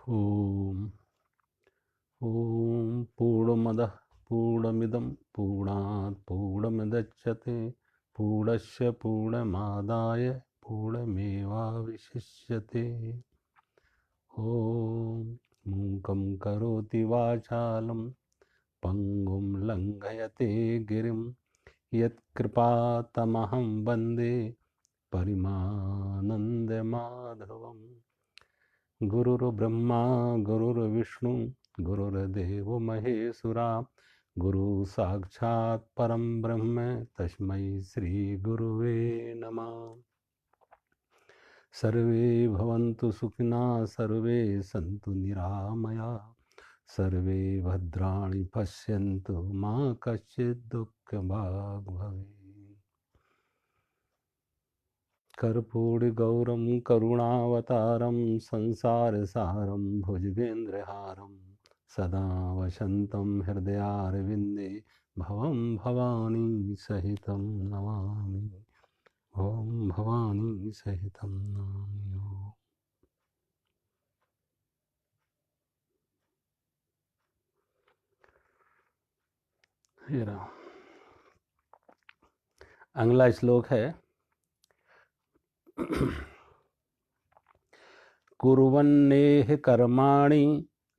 ओम ओम पूर्णमदः पूर्णमिदं पूर्णात् पूर्णमुदच्यते पूर्णस्य पूर्णमादाय पूर्णमेवावशिष्यते। ओम मूकं करोति वाचालं पंगुं लंघयते गिरिं यत्कृपातमहं वन्दे परिमानन्दमाधवम्। गुरुर्ब्रह्मा गुरुर्विष्णु गुरुर्देवो महेश्वरा गुरु साक्षात् परम ब्रह्म तस्मै श्री गुरुवे नमः। सर्वे भवन्तु सुखिनः सर्वे सन्तु निरामया सर्वे भद्राणि पश्यन्तु मा कश्चित् दुःखभाग् भवेत्। कर्पूरगौरं करुणावतारं संसारसारं भुजगेन्द्रहारं सदा वसन्तं हृदयारविन्दे भवं भवानी सहितं नमामि। ॐ भवानी सहितं नमामि। अगला श्लोक है कुर्वन्नेह कर्माणि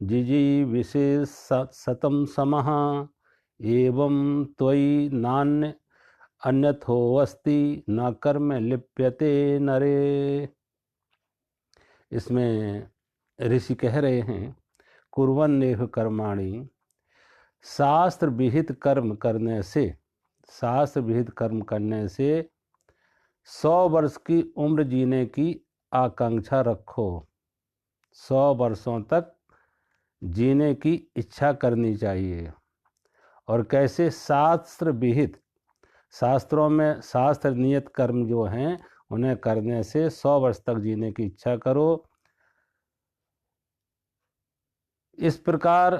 जिजीविषे सतं समः एवं त्वयि नान्य अन्यथोऽस्ति न कर्म लिप्यते नरे। इसमें ऋषि कह रहे हैं कुर्वन्नेह कर्माणि, शास्त्र विहित कर्म करने से, शास्त्र विहित कर्म करने से 100 वर्ष की उम्र जीने की आकांक्षा रखो। 100 वर्षों तक जीने की इच्छा करनी चाहिए। और कैसे? शास्त्र विहित, शास्त्रों में शास्त्र नियत कर्म जो हैं उन्हें करने से 100 वर्ष तक जीने की इच्छा करो। इस प्रकार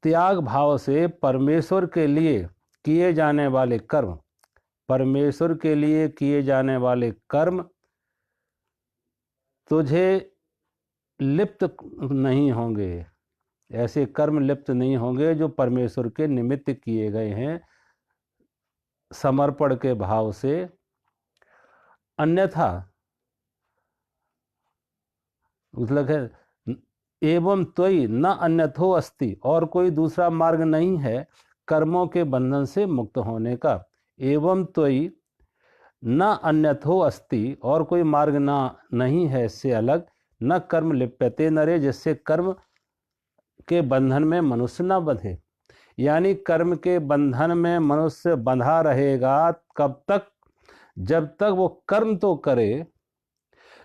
त्याग भाव से परमेश्वर के लिए किए जाने वाले कर्म, परमेश्वर के लिए किए जाने वाले कर्म तुझे लिप्त नहीं होंगे। ऐसे कर्म लिप्त नहीं होंगे जो परमेश्वर के निमित्त किए गए हैं समर्पण के भाव से। अन्यथा मतलब है एवं त्वयि न अन्यथो अस्ति, और कोई दूसरा मार्ग नहीं है कर्मों के बंधन से मुक्त होने का। एवं त्वयि न अन्यथो अस्ति, और कोई मार्ग ना नहीं है इससे अलग। न कर्म लिप्यते नरे, जिससे कर्म के बंधन में मनुष्य न बंधे। यानी कर्म के बंधन में मनुष्य बंधा रहेगा कब तक? जब तक वो कर्म तो करे,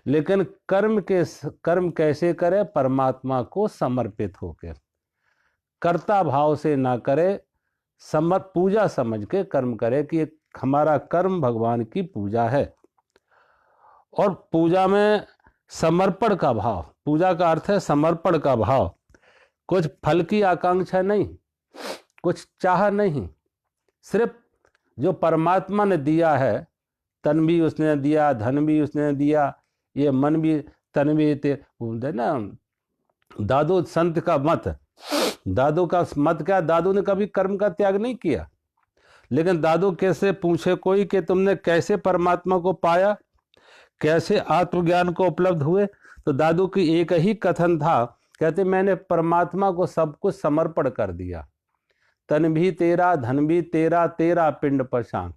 लेकिन कर्म कैसे करे? परमात्मा को समर्पित होकर, कर्ता भाव से ना करे, पूजा समझ के कर्म करे कि हमारा कर्म भगवान की पूजा है। और पूजा में समर्पण का भाव, पूजा का अर्थ है समर्पण का भाव। कुछ फल की आकांक्षा नहीं, कुछ चाह नहीं, सिर्फ जो परमात्मा ने दिया है, तन भी उसने दिया, धन भी उसने दिया, ये मन भी तन भी ना। दादू संत का मत, दादू का मत क्या? दादू ने कभी कर्म का त्याग नहीं किया, लेकिन दादू कैसे पूछे कोई कि तुमने कैसे परमात्मा को पाया, कैसे आत्मज्ञान को उपलब्ध हुए, तो दादू की एक ही कथन था, कहते मैंने परमात्मा को सब कुछ समर्पण कर दिया। तन भी तेरा, धन भी तेरा, तेरा पिंड पशान।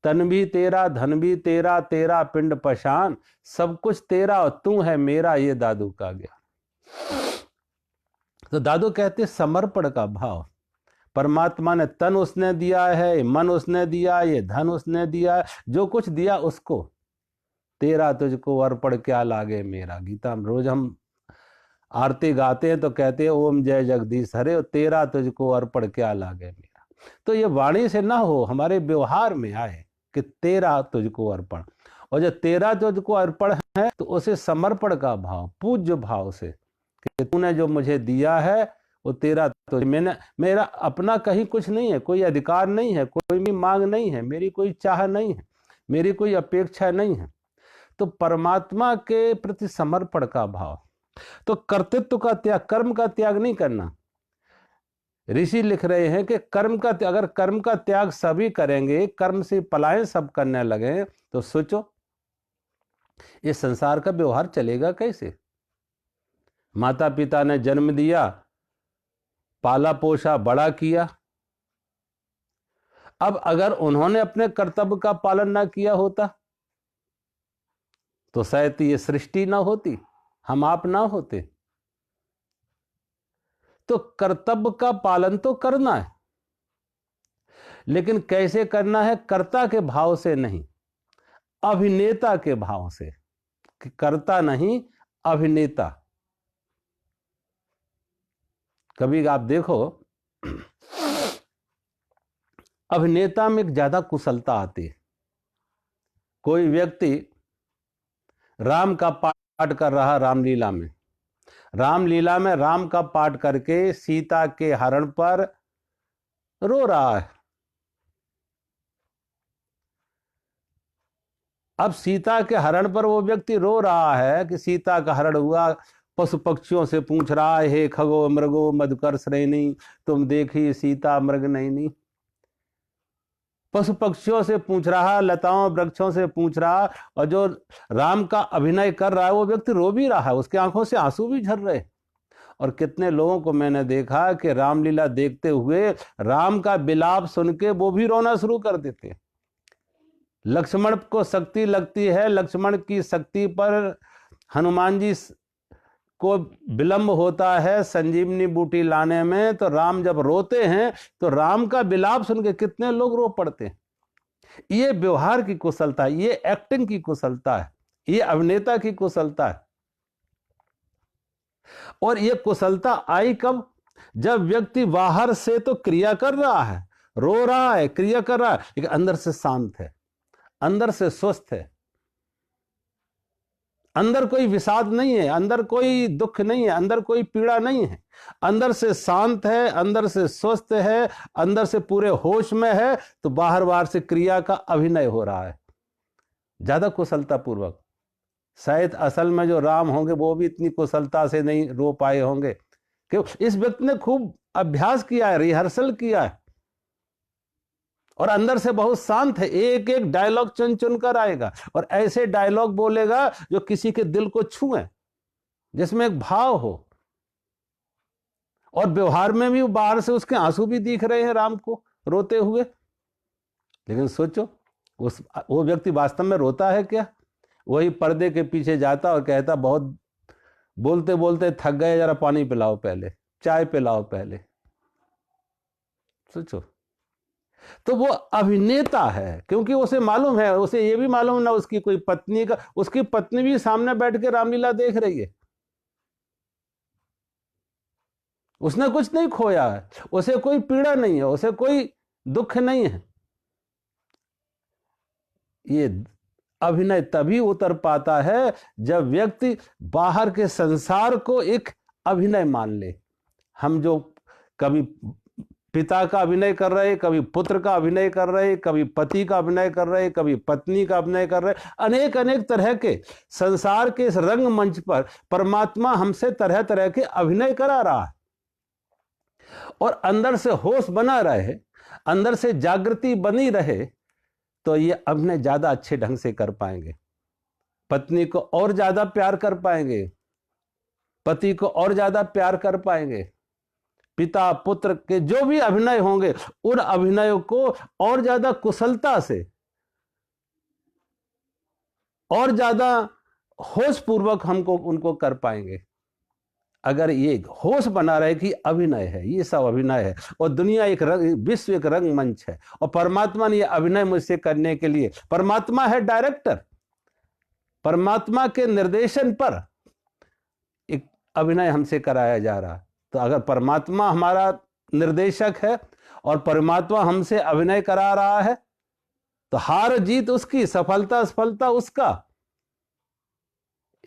तन भी तेरा, धन भी तेरा, तेरा पिंड पशान। सब कुछ तेरा और तू है मेरा, ये दादू का ज्ञान। तो दादू कहते समर्पण का भाव। परमात्मा ने तन उसने दिया है, मन उसने दिया, ये धन उसने दिया, जो कुछ दिया उसको। तेरा तुझको अर्पण क्या लागे मेरा। गीता में रोज हम आरती गाते हैं तो कहते हैं ओम जय जगदीश हरे, तेरा तुझको अर्पण क्या लागे मेरा। तो ये वाणी से ना हो, हमारे व्यवहार में आए कि तेरा तुझको अर्पण। और जब तेरा तुझको अर्पण है तो उसे समर्पण का भाव, पूज्य भाव से कि तूने जो मुझे दिया है वो तेरा, तो मेरा अपना कहीं कुछ नहीं है, कोई अधिकार नहीं है, कोई भी मांग नहीं है, मेरी कोई चाह नहीं है, मेरी कोई अपेक्षा नहीं है। तो परमात्मा के प्रति समर्पण का भाव, तो कर्तृत्व का त्याग, कर्म का त्याग नहीं करना। ऋषि लिख रहे हैं कि कर्म का, अगर कर्म का त्याग सभी करेंगे, कर्म से पलायन सब करने लगे, तो सोचो इस संसार का व्यवहार चलेगा कैसे। माता पिता ने जन्म दिया, पाला पोसा, बड़ा किया, अब अगर उन्होंने अपने कर्तव्य का पालन ना किया होता तो शायद ये सृष्टि ना होती, हम आप ना होते। तो कर्तव्य का पालन तो करना है, लेकिन कैसे करना है? कर्ता के भाव से नहीं, अभिनेता के भाव से। कर्ता नहीं, अभिनेता। कभी आप देखो अभिनेता में ज्यादा कुशलता आती है। कोई व्यक्ति राम का पाठ कर रहा, रामलीला में, रामलीला में राम का पाठ करके सीता के हरण पर रो रहा है। अब सीता के हरण पर वो व्यक्ति रो रहा है कि सीता का हरण हुआ, पशु पक्षियों से पूछ रहा है, हे खगो मृगो मधुकर श्रेणी, तुम देखी सीता मृग नैनी। पशु पक्षियों से पूछ रहा, लताओं वृक्षों से पूछ रहा, और जो राम का अभिनय कर रहा है वो व्यक्ति रो भी रहा है, उसके आंखों से आंसू भी झर रहे। और कितने लोगों को मैंने देखा कि रामलीला देखते हुए राम का विलाप सुन के वो भी रोना शुरू कर देते। लक्ष्मण को शक्ति लगती है, लक्ष्मण की शक्ति पर हनुमान जी को विलंब होता है संजीवनी बूटी लाने में, तो राम जब रोते हैं तो राम का विलाप सुन के कितने लोग रो पड़ते हैं। ये व्यवहार की कुशलता, ये एक्टिंग की कुशलता है, ये अभिनेता की कुशलता है। और ये कुशलता आई कब? जब व्यक्ति बाहर से तो क्रिया कर रहा है, रो रहा है, क्रिया कर रहा है, लेकिन अंदर से शांत है, अंदर से स्वस्थ है, अंदर कोई विषाद नहीं है, अंदर कोई दुख नहीं है, अंदर कोई पीड़ा नहीं है, अंदर से शांत है, अंदर से स्वस्थ है, अंदर से पूरे होश में है, तो बाहर बाहर से क्रिया का अभिनय हो रहा है ज्यादा कुशलता पूर्वक। शायद असल में जो राम होंगे वो भी इतनी कुशलता से नहीं रो पाए होंगे, क्योंकि इस व्यक्ति ने खूब अभ्यास किया है, रिहर्सल किया है, और अंदर से बहुत शांत है, एक एक डायलॉग चुन चुन कर आएगा, और ऐसे डायलॉग बोलेगा जो किसी के दिल को छुए, जिसमें एक भाव हो। और व्यवहार में भी बाहर से उसके आंसू भी दिख रहे हैं राम को रोते हुए, लेकिन सोचो वो व्यक्ति वास्तव में रोता है क्या? वही पर्दे के पीछे जाता और कहता, बहुत बोलते बोलते थक गए, जरा पानी पिलाओ पहले, चाय पिलाओ पहले। सोचो, तो वो अभिनेता है, क्योंकि उसे मालूम है, उसे ये भी मालूम ना उसकी कोई पत्नी का, उसकी पत्नी भी सामने बैठ के रामलीला देख रही है, उसने कुछ नहीं खोया है, उसे कोई पीड़ा नहीं है, उसे कोई दुख नहीं है। ये अभिनय तभी उतर पाता है जब व्यक्ति बाहर के संसार को एक अभिनय मान ले। हम जो कभी पिता का अभिनय कर रहे, कभी पुत्र का अभिनय कर रहे, कभी पति का अभिनय कर रहे, कभी पत्नी का अभिनय कर रहे, अनेक अनेक तरह के संसार के इस रंगमंच पर परमात्मा हमसे तरह तरह के अभिनय करा रहा है। और अंदर से होश बना रहे, अंदर से जागृति बनी रहे, तो ये अभिनय ज्यादा अच्छे ढंग से कर पाएंगे, पत्नी को और ज्यादा प्यार कर पाएंगे, पति को और ज्यादा प्यार कर पाएंगे, पिता पुत्र के जो भी अभिनय होंगे उन अभिनयों को और ज्यादा कुशलता से और ज्यादा होश पूर्वक हमको उनको कर पाएंगे। अगर ये होश बना रहे कि अभिनय है, ये सब अभिनय है, और दुनिया एक विश्व एक रंगमंच है, और परमात्मा ने ये अभिनय मुझसे करने के लिए, परमात्मा है डायरेक्टर, परमात्मा के निर्देशन पर एक अभिनय हमसे कराया जा रहा है। तो अगर परमात्मा हमारा निर्देशक है और परमात्मा हमसे अभिनय करा रहा है, तो हार जीत उसकी, सफलता असफलता उसका,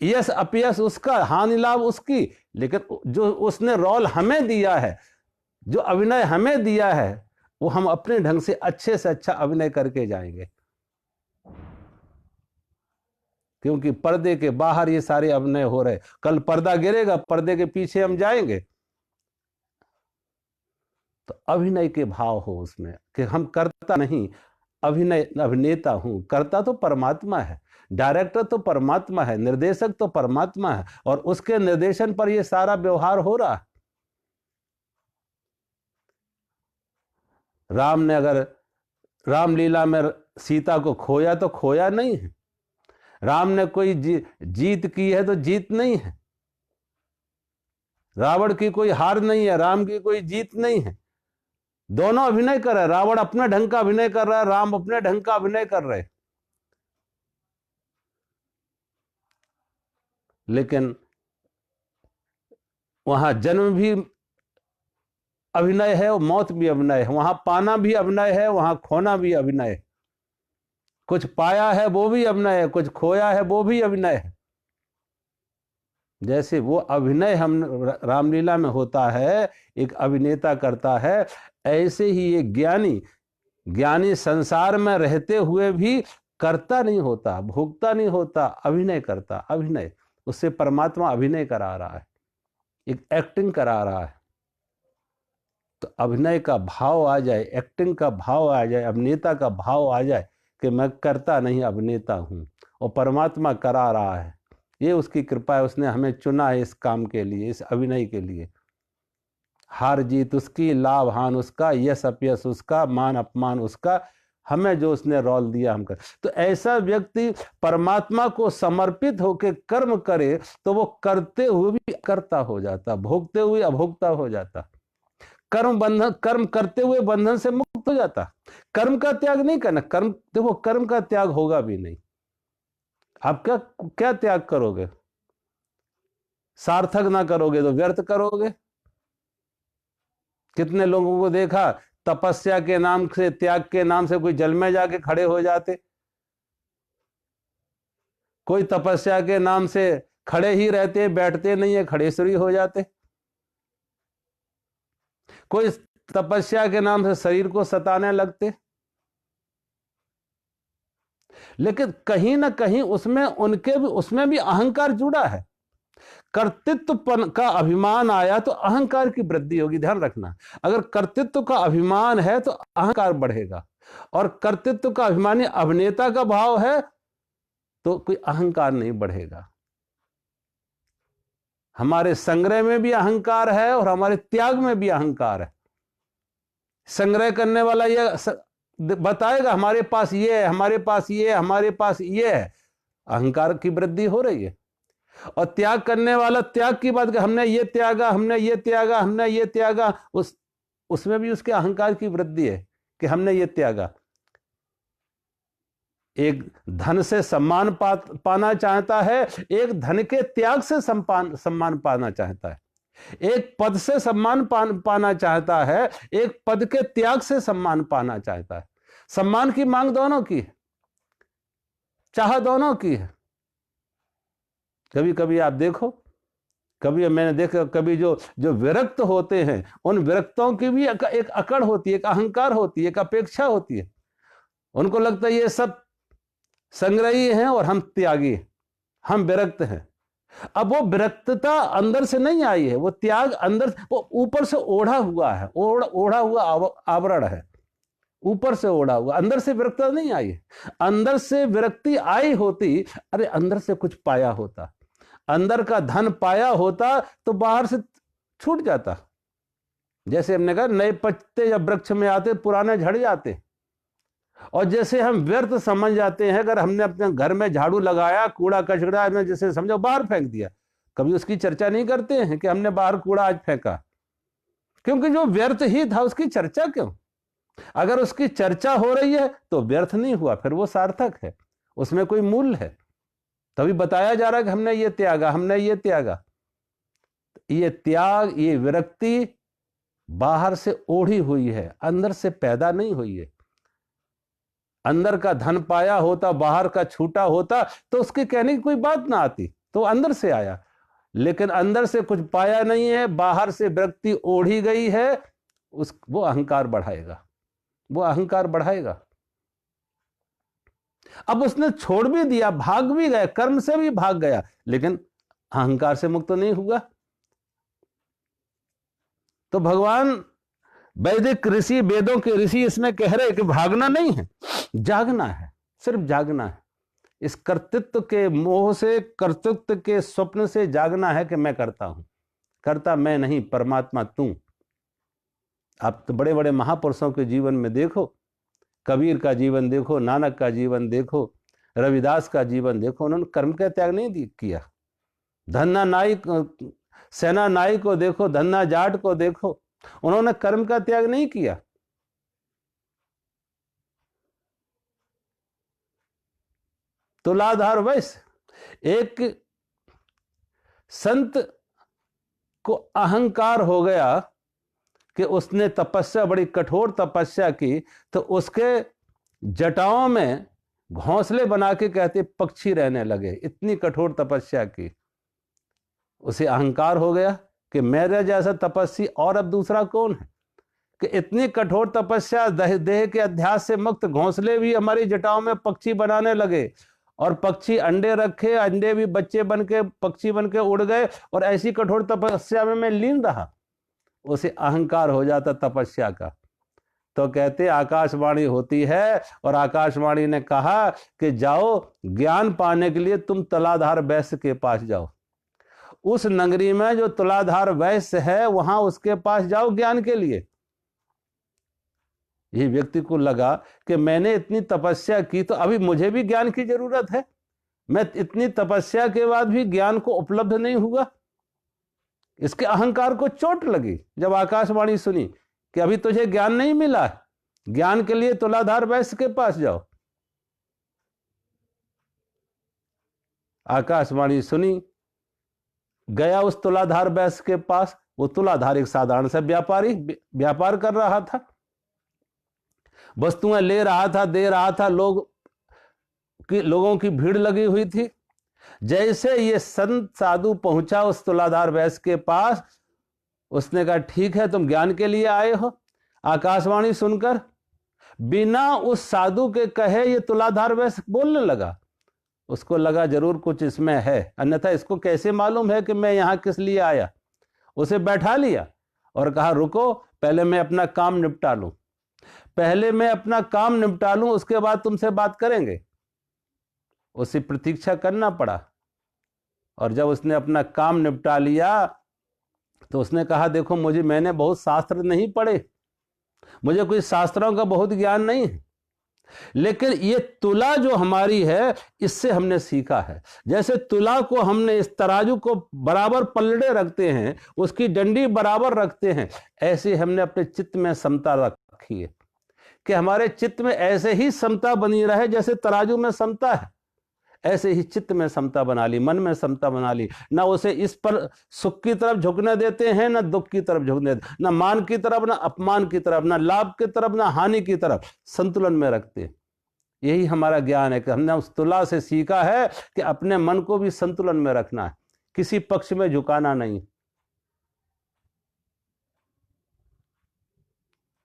यश अपयश उसका, हानि लाभ उसकी, लेकिन जो उसने रोल हमें दिया है, जो अभिनय हमें दिया है, वो हम अपने ढंग से अच्छे से अच्छा अभिनय करके जाएंगे। क्योंकि पर्दे के बाहर ये सारे अभिनय हो रहे। कल पर्दा गिरेगा, पर्दे के पीछे हम जाएंगे, तो अभिनय के भाव हो उसमें कि हम करता नहीं, अभिनेता हूं। करता तो परमात्मा है, डायरेक्टर तो परमात्मा है, निर्देशक तो परमात्मा है, और उसके निर्देशन पर यह सारा व्यवहार हो रहा है। राम ने अगर रामलीला में सीता को खोया तो खोया नहीं है, राम ने कोई जीत की है तो जीत नहीं है, रावण की कोई हार नहीं है, राम की कोई जीत नहीं है। दोनों अभिनय कर रहे हैं, रावण अपने ढंग का अभिनय कर रहा है, राम अपने ढंग का अभिनय कर रहे। लेकिन वहां जन्म भी अभिनय है और मौत भी अभिनय है, वहां पाना भी अभिनय है, वहां खोना भी अभिनय है। कुछ पाया है वो भी अभिनय है, कुछ खोया है वो भी अभिनय है। जैसे वो अभिनय हम रामलीला में होता है, एक अभिनेता करता है, ऐसे ही एक ज्ञानी संसार में रहते हुए भी करता नहीं होता, भोगता नहीं होता, अभिनय करता। अभिनय, उससे परमात्मा अभिनय करा रहा है, एक एक्टिंग करा रहा है। तो अभिनय का भाव आ जाए, एक्टिंग का भाव आ जाए, अभिनेता का भाव आ जाए कि मैं करता नहीं, अभिनेता हूं और परमात्मा करा रहा है। ये उसकी कृपा है, उसने हमें चुना है इस काम के लिए, इस अभिनय के लिए। हार जीत उसकी, लाभ हान उसका, यश अपयश उसका, मान अपमान उसका, हमें जो उसने रोल दिया हम कर। तो ऐसा व्यक्ति परमात्मा को समर्पित होकर कर्म करे तो वो करते हुए भी करता हो जाता, भोगते हुए अभोक्ता हो जाता, कर्म करते हुए बंधन से मुक्त हो जाता। कर्म का त्याग नहीं करना, कर्म देखो, कर्म का त्याग होगा भी नहीं। आप क्या क्या त्याग करोगे? सार्थक ना करोगे तो व्यर्थ करोगे। कितने लोगों को देखा, तपस्या के नाम से, त्याग के नाम से कोई जल में जाके खड़े हो जाते, कोई तपस्या के नाम से खड़े ही रहते, बैठते नहीं है, खड़ेश्वरी हो जाते, कोई तपस्या के नाम से शरीर को सताने लगते। लेकिन कहीं ना कहीं उसमें भी अहंकार जुड़ा है। कर्तृत्व का अभिमान आया तो अहंकार की वृद्धि होगी, ध्यान रखना। अगर कर्तृत्व का अभिमान है तो अहंकार बढ़ेगा, और कर्तृत्व का अभिमानी अभिनेता का भाव है तो कोई अहंकार नहीं बढ़ेगा। हमारे संग्रह में भी अहंकार है और हमारे त्याग में भी अहंकार है। संग्रह करने वाला ये बताएगा हमारे पास ये है, हमारे पास ये है, हमारे पास ये है, अहंकार की वृद्धि हो रही है। और त्याग करने वाला त्याग की बात कर, हमने ये त्यागा, हमने ये त्यागा, हमने ये त्यागा, उसमें भी उसके अहंकार की वृद्धि है कि हमने ये त्यागा। एक धन से सम्मान पाना चाहता है, एक धन के त्याग से सम्मान पाना चाहता है। एक पद से सम्मान पाना चाहता है, एक पद के त्याग से सम्मान पाना चाहता है। सम्मान की मांग दोनों की है, चाह दोनों की है। कभी कभी आप देखो, कभी मैंने देखा, कभी जो विरक्त होते हैं, उन विरक्तों की भी एक अकड़ होती है, एक अहंकार होती है, एक अपेक्षा होती है। उनको लगता है ये सब संग्रही हैं और हम त्यागी, हम विरक्त हैं। अब वो विरक्तता अंदर से नहीं आई है, वो त्याग अंदर, वो ऊपर से ओढ़ा हुआ है, ओढ़ा हुआ आवरण है, ऊपर से ओढ़ा हुआ, अंदर से विरक्तता नहीं आई है। अंदर से विरक्ति आई होती, अरे अंदर से कुछ पाया होता, अंदर का धन पाया होता तो बाहर से छूट जाता। जैसे हमने कहा, नए पत्ते जब वृक्ष में आते पुराने झड़ जाते। और जैसे हम व्यर्थ समझ जाते हैं, अगर हमने अपने घर में झाड़ू लगाया, कूड़ा कचरा हमने जैसे समझो बाहर फेंक दिया, कभी उसकी चर्चा नहीं करते हैं कि हमने बाहर कूड़ा आज फेंका, क्योंकि जो व्यर्थ ही था उसकी चर्चा क्यों? अगर उसकी चर्चा हो रही है तो व्यर्थ नहीं हुआ, फिर वो सार्थक है, उसमें कोई मूल्य है। तभी बताया जा रहा है कि हमने ये त्यागा, हमने ये त्यागा। ये त्याग, ये विरक्ति बाहर से ओढ़ी हुई है, अंदर से पैदा नहीं हुई है। अंदर का धन पाया होता, बाहर का छूटा होता तो उसके कहने की कोई बात ना आती, तो अंदर से आया। लेकिन अंदर से कुछ पाया नहीं है, बाहर से विरक्ति ओढ़ी गई है, वो अहंकार बढ़ाएगा, वो अहंकार बढ़ाएगा। अब उसने छोड़ भी दिया, भाग भी गया, कर्म से भी भाग गया, लेकिन अहंकार से मुक्त नहीं हुआ। तो भगवान वैदिक ऋषि, वेदों के ऋषि इसमें कह रहे कि भागना नहीं है, जागना है, सिर्फ जागना है। इस कर्तृत्व के मोह से, कर्तृत्व के स्वप्न से जागना है कि मैं करता हूं। करता मैं नहीं, परमात्मा तू। आप तो बड़े बड़े महापुरुषों के जीवन में देखो, कबीर का जीवन देखो, नानक का जीवन देखो, रविदास का जीवन देखो, उन्होंने कर्म का त्याग नहीं किया। धन्ना नाई, सेना नाई को देखो, धन्ना जाट को देखो, उन्होंने कर्म का त्याग नहीं किया। तुलाधार वैश्य, एक संत को अहंकार हो गया कि उसने तपस्या, बड़ी कठोर तपस्या की, तो उसके जटाओं में घोंसले बना के कहते पक्षी रहने लगे। इतनी कठोर तपस्या की, उसे अहंकार हो गया कि मेरे जैसा तपस्वी और अब दूसरा कौन है, कि इतनी कठोर तपस्या, देह के अध्यास से मुक्त, घोंसले भी हमारी जटाओं में पक्षी बनाने लगे, और पक्षी अंडे रखे, अंडे भी बच्चे बन के, पक्षी बन के उड़ गए, और ऐसी कठोर तपस्या में मैं लीन रहा। उसे अहंकार हो जाता तपस्या का। तो कहते आकाशवाणी होती है, और आकाशवाणी ने कहा कि जाओ ज्ञान पाने के लिए तुम तुलाधार वैश्य के पास जाओ। उस नगरी में जो तुलाधार वैश्य है, वहां उसके पास जाओ ज्ञान के लिए। ये व्यक्ति को लगा कि मैंने इतनी तपस्या की, तो अभी मुझे भी ज्ञान की जरूरत है। मैं इतनी तपस्या के बाद भी ज्ञान को उपलब्ध नहीं हुआ। इसके अहंकार को चोट लगी जब आकाशवाणी सुनी कि अभी तुझे ज्ञान नहीं मिला है, ज्ञान के लिए तुलाधार वैश्य के पास जाओ। आकाशवाणी सुनी, गया उस तुलाधार वैश्य के पास। वो तुलाधार एक साधारण सा व्यापारी, व्यापार कर रहा था, वस्तुएं ले रहा था, दे रहा था, लोगों की भीड़ लगी हुई थी। जैसे ये संत साधु पहुंचा उस तुलाधार वैश्य के पास, उसने कहा ठीक है, तुम ज्ञान के लिए आए हो। आकाशवाणी सुनकर बिना उस साधु के कहे ये तुलाधार वैश्य बोलने लगा। उसको लगा जरूर कुछ इसमें है, अन्यथा इसको कैसे मालूम है कि मैं यहां किस लिए आया। उसे बैठा लिया और कहा रुको, पहले मैं अपना काम निपटा लूं, पहले मैं अपना काम निपटा लूं, उसके बाद तुमसे बात करेंगे। उसे प्रतीक्षा करना पड़ा, और जब उसने अपना काम निपटा लिया तो उसने कहा देखो, मैंने बहुत शास्त्र नहीं पढ़े, मुझे कोई शास्त्रों का बहुत ज्ञान नहीं है, लेकिन ये तुला जो हमारी है इससे हमने सीखा है। जैसे तुला को हमने, इस तराजू को बराबर पलड़े रखते हैं, उसकी डंडी बराबर रखते हैं, ऐसे हमने अपने चित्त में समता रखी है कि हमारे चित्त में ऐसे ही समता बनी रहे जैसे तराजू में समता है। ऐसे ही चित्त में समता बना ली, मन में समता बना ली। ना उसे इस पर सुख की तरफ झुकने देते हैं, ना दुख की तरफ झुकने देते, ना मान की तरफ, ना अपमान की तरफ, ना लाभ की तरफ, ना हानि की तरफ, संतुलन में रखते हैं। यही हमारा ज्ञान है कि हमने उस तुला से सीखा है कि अपने मन को भी संतुलन में रखना है, किसी पक्ष में झुकाना नहीं।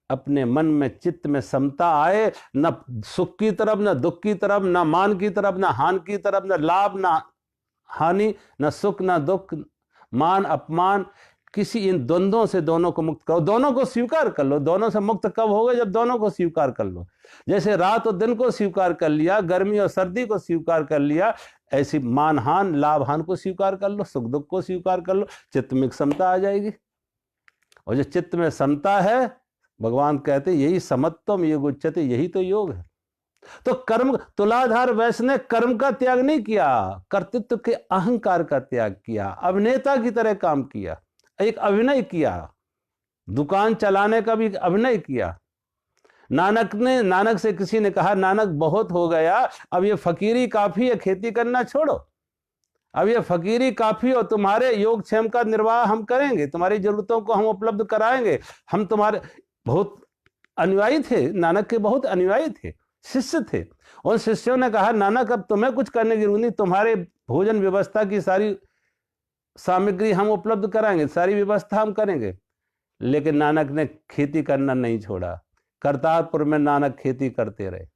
अपने मन में, चित्त में समता आए, न सुख की तरफ, न दुख की तरफ, न मान की तरफ, न हानि की तरफ, न लाभ न हानि, न सुख न दुख, मान अपमान, किसी इन द्वंद्वों से दोनों को मुक्त करो, दोनों को स्वीकार कर लो। दोनों से मुक्त कब होगा? जब दोनों को स्वीकार कर लो। जैसे रात और दिन को स्वीकार कर लिया, गर्मी और सर्दी को स्वीकार कर लिया, ऐसी मान हान, लाभ हान को स्वीकार कर लो, सुख दुख को स्वीकार कर लो, चित्त में समता आ जाएगी। और जो चित्त में समता है, भगवान कहते यही समत्वम योग उच्चते, यही तो योग है। तो कर्म, तुलाधार वैश्य ने कर्म का त्याग नहीं किया, कर्तृत्व के अहंकार का त्याग किया, अभिनेता की तरह काम किया, एक अभिनय किया, दुकान चलाने का भी अभिनय किया। नानक से किसी ने कहा, नानक बहुत हो गया, अब ये फकीरी काफी है, खेती करना छोड़ो, अब ये फकीरी काफी हो, तुम्हारे योगक्षेम का निर्वाह हम करेंगे, तुम्हारी जरूरतों को हम उपलब्ध कराएंगे। हम तुम्हारे बहुत अनुयायी थे, नानक के बहुत अनुयायी थे, शिष्य थे। उन शिष्यों ने कहा, नानक अब तुम्हें कुछ करने की जरूरत नहीं, तुम्हारे भोजन व्यवस्था की सारी सामग्री हम उपलब्ध कराएंगे, सारी व्यवस्था हम करेंगे। लेकिन नानक ने खेती करना नहीं छोड़ा। करतारपुर में नानक खेती करते रहे,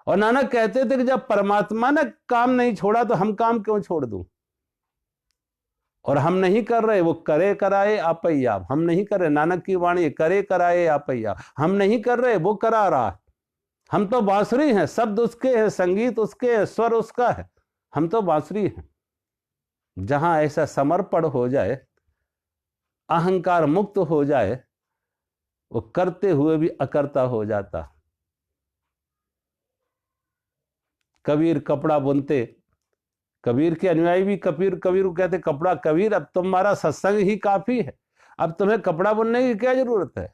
और नानक कहते थे कि जब परमात्मा ने काम नहीं छोड़ा तो हम काम क्यों छोड़ दूं। और हम नहीं कर रहे, वो करे कराए आपई आप, हम नहीं कर रहे। नानक की वाणी करे कराए आपई आप, हम नहीं कर रहे, वो करा रहा है। हम तो बांसुरी हैं, शब्द उसके हैं, संगीत उसके है, स्वर उसका है, हम तो बांसुरी हैं। जहां ऐसा समर्पण हो जाए, अहंकार मुक्त हो जाए, वो करते हुए भी अकर्ता हो जाता। कबीर कपड़ा बुनते, कबीर के अनुयायी भी कबीर को कहते कपड़ा, कबीर अब तुम्हारा सत्संग ही काफी है, अब तुम्हें कपड़ा बुनने की क्या जरूरत है।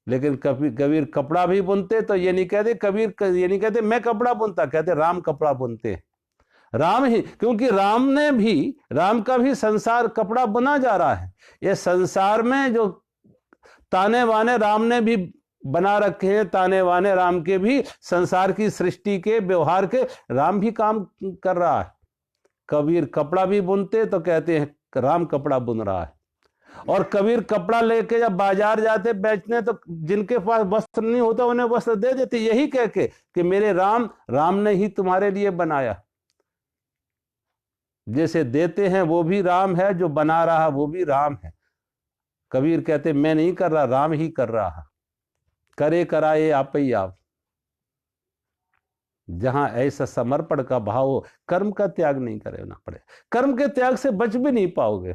लेकिन कबीर कपड़ा भी बुनते तो ये नहीं कहते, कबीर ये नहीं कहते मैं कपड़ा बुनता, कहते राम कपड़ा बुनते। राम ही, क्योंकि राम का भी संसार कपड़ा बुना जा रहा है। ये संसार में जो ताने वाने राम ने भी बना रखे हैं, ताने वाने राम के भी, संसार की सृष्टि के व्यवहार के राम भी काम कर रहा है। कबीर कपड़ा भी बुनते तो कहते हैं राम कपड़ा बुन रहा है। और कबीर कपड़ा लेके जब बाजार जाते बेचने तो जिनके पास वस्त्र नहीं होता उन्हें वस्त्र दे देते, यही कह के कि मेरे राम ने ही तुम्हारे लिए बनाया। जैसे देते हैं वो भी राम है, जो बना रहा वो भी राम है। कबीर कहते मैं नहीं कर रहा, राम ही कर रहा है। करे कराए आप ही आप। जहां ऐसा समर्पण का भाव हो, कर्म का त्याग नहीं करना पड़े। कर्म के त्याग से बच भी नहीं पाओगे।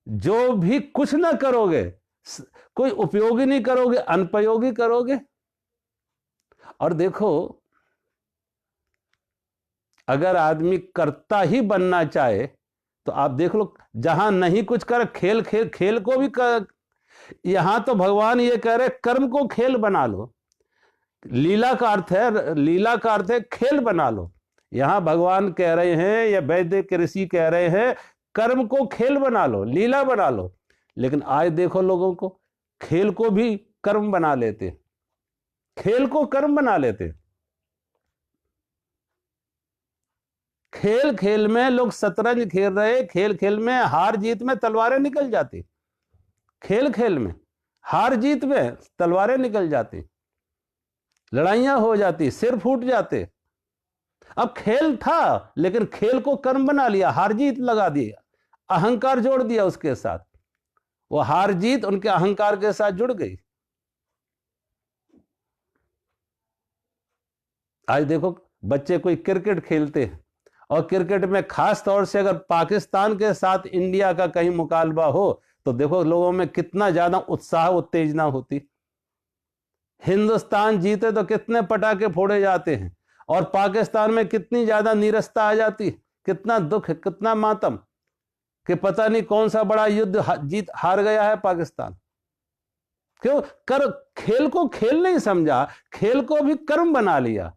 जो भी कुछ ना करोगे, कोई उपयोगी नहीं करोगे, अनुपयोगी करोगे। और देखो, अगर आदमी कर्ता ही बनना चाहे तो आप देख लो, जहां नहीं कुछ कर, खेल को भी कर। यहां तो भगवान ये कह रहे कर्म को खेल बना लो। लीला का अर्थ है खेल बना लो। यहां भगवान कह रहे हैं या वैदिक ऋषि कह रहे हैं कर्म को खेल बना लो, लीला बना लो। लेकिन आज देखो लोगों को, खेल को भी कर्म बना लेते, खेल को कर्म बना लेते। खेल खेल में लोग शतरंज खेल रहे, खेल खेल में हार जीत में तलवारें निकल जाती, खेल खेल में हार जीत में तलवारें निकल जाती, लड़ाइयां हो जाती, सिर फूट जाते। अब खेल था लेकिन खेल को कर्म बना लिया, हार जीत लगा दिया, अहंकार जोड़ दिया उसके साथ। वो हार जीत उनके अहंकार के साथ जुड़ गई। आज देखो बच्चे कोई क्रिकेट खेलते हैं, और क्रिकेट में खास तौर से अगर पाकिस्तान के साथ इंडिया का कहीं मुकाबला हो तो देखो लोगों में कितना ज्यादा उत्साह उत्तेजना होती। हिंदुस्तान जीते तो कितने पटाखे फोड़े जाते हैं, और पाकिस्तान में कितनी ज्यादा नीरसता आ जाती, कितना दुख, कितना मातम कि पता नहीं कौन सा बड़ा युद्ध जीत हार गया है पाकिस्तान। क्यों? खेल को खेल नहीं समझा, खेल को भी कर्म बना लिया,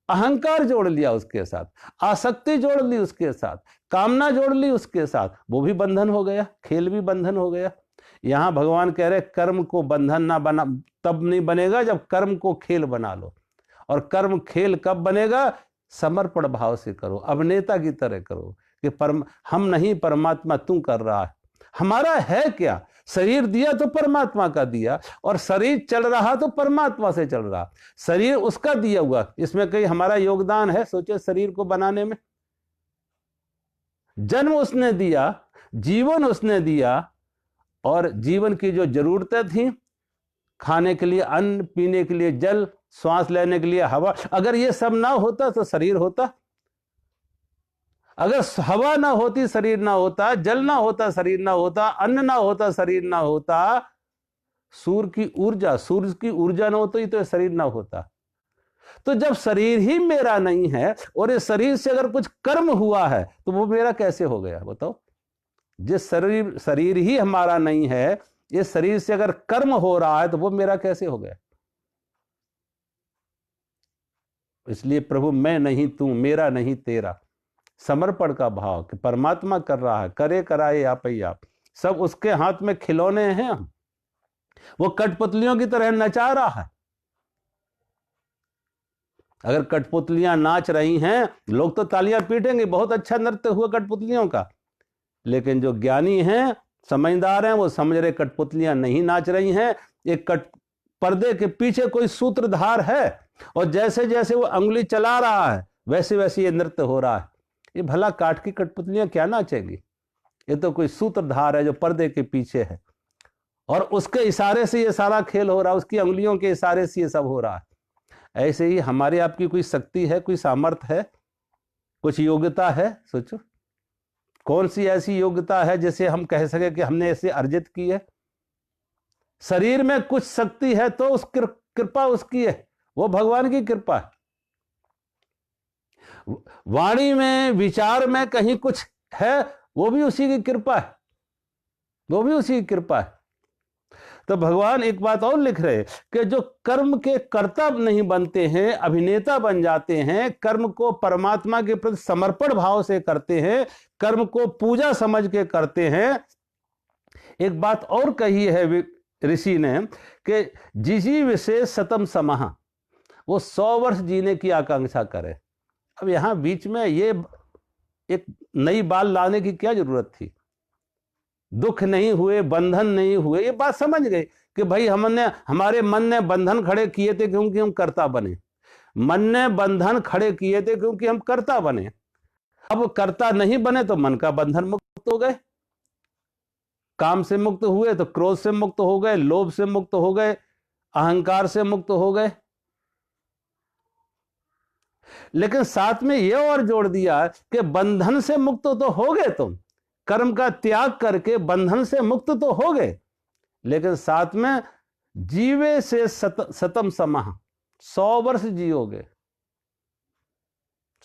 अहंकार जोड़ लिया उसके साथ, आसक्ति जोड़ ली उसके साथ, कामना जोड़ ली उसके साथ, वो भी बंधन हो गया, खेल भी बंधन हो गया। यहां भगवान कह रहे कर्म को बंधन ना बना, तब नहीं बनेगा जब कर्म को खेल बना लो। और कर्म खेल कब बनेगा? समर्पण भाव से करो, अभिनेता की तरह करो कि हम नहीं, परमात्मा तू कर रहा है। हमारा है क्या? शरीर दिया तो परमात्मा का दिया, और शरीर चल रहा तो परमात्मा से चल रहा। शरीर उसका दिया हुआ, इसमें कहीं हमारा योगदान है? सोचो, शरीर को बनाने में जन्म उसने दिया, जीवन उसने दिया, और जीवन की जो जरूरतें थी, खाने के लिए अन्न, पीने के लिए जल, श्वास लेने के लिए हवा, अगर ये सब ना होता तो शरीर होता। अगर हवा ना होती शरीर ना होता, जल ना होता शरीर ना होता, अन्न ना होता शरीर ना होता, सूर्य की ऊर्जा ना होती तो शरीर ना होता। तो जब शरीर ही मेरा नहीं है और इस शरीर से अगर कुछ कर्म हुआ है तो वो मेरा कैसे हो गया? बताओ। जिस शरीर ही हमारा नहीं है, इस शरीर से अगर कर्म हो रहा है तो वो मेरा कैसे हो गया? इसलिए प्रभु मैं नहीं तू, मेरा नहीं तेरा, समर्पण का भाव कि परमात्मा कर रहा है, करे कराए आप ही आप। सब उसके हाथ में खिलौने हैं, वो कठपुतलियों की तरह नचा रहा है। अगर कठपुतलियां नाच रही हैं, लोग तो तालियां पीटेंगे, बहुत अच्छा नृत्य हुआ कठपुतलियों का। लेकिन जो ज्ञानी हैं, समझदार हैं, वो समझ रहे कठपुतलियां नहीं नाच रही हैं, एक पर्दे के पीछे कोई सूत्रधार है, और जैसे जैसे वो अंगुली चला रहा है वैसे वैसे ये नृत्य हो रहा है। ये भला काठ की कठपुतलियां क्या नाचेंगी? ये तो कोई सूत्रधार है जो पर्दे के पीछे है, और उसके इशारे से ये सारा खेल हो रहा है, उसकी अंगुलियों के इशारे से ये सब हो रहा है। ऐसे ही हमारी आपकी कोई शक्ति है, कोई सामर्थ्य है, कुछ योग्यता है? सोचो कौन सी ऐसी योग्यता है जिसे हम कह सके कि हमने ऐसे अर्जित की है? शरीर में कुछ शक्ति है तो उस कृपा उसकी है, वो भगवान की कृपा है। वाणी में, विचार में कहीं कुछ है, वो भी उसी की कृपा है, वो भी उसी की कृपा है। तो भगवान एक बात और लिख रहे कि जो कर्म के कर्ता नहीं बनते हैं, अभिनेता बन जाते हैं, कर्म को परमात्मा के प्रति समर्पण भाव से करते हैं, कर्म को पूजा समझ के करते हैं। एक बात और कही है ऋषि ने कि जिसी विशेष शतम समाह, वो 100 वर्ष जीने की आकांक्षा करे। अब यहां बीच में ये एक नई बात लाने की क्या जरूरत थी? दुख नहीं हुए, बंधन नहीं हुए, ये बात समझ गए कि भाई हमारे मन ने बंधन खड़े किए थे क्योंकि हम कर्ता बने। मन ने बंधन खड़े किए थे क्योंकि हम कर्ता बने। अब कर्ता नहीं बने तो मन का बंधन मुक्त हो गए, काम से मुक्त हुए तो क्रोध से मुक्त हो गए, लोभ से मुक्त हो गए, अहंकार से मुक्त हो गए। लेकिन साथ में यह और जोड़ दिया कि बंधन से मुक्त तो हो गए, तुम कर्म का त्याग करके बंधन से मुक्त तो हो गए, लेकिन साथ में जीवे से शतम समाह, 100 वर्ष जियोगे।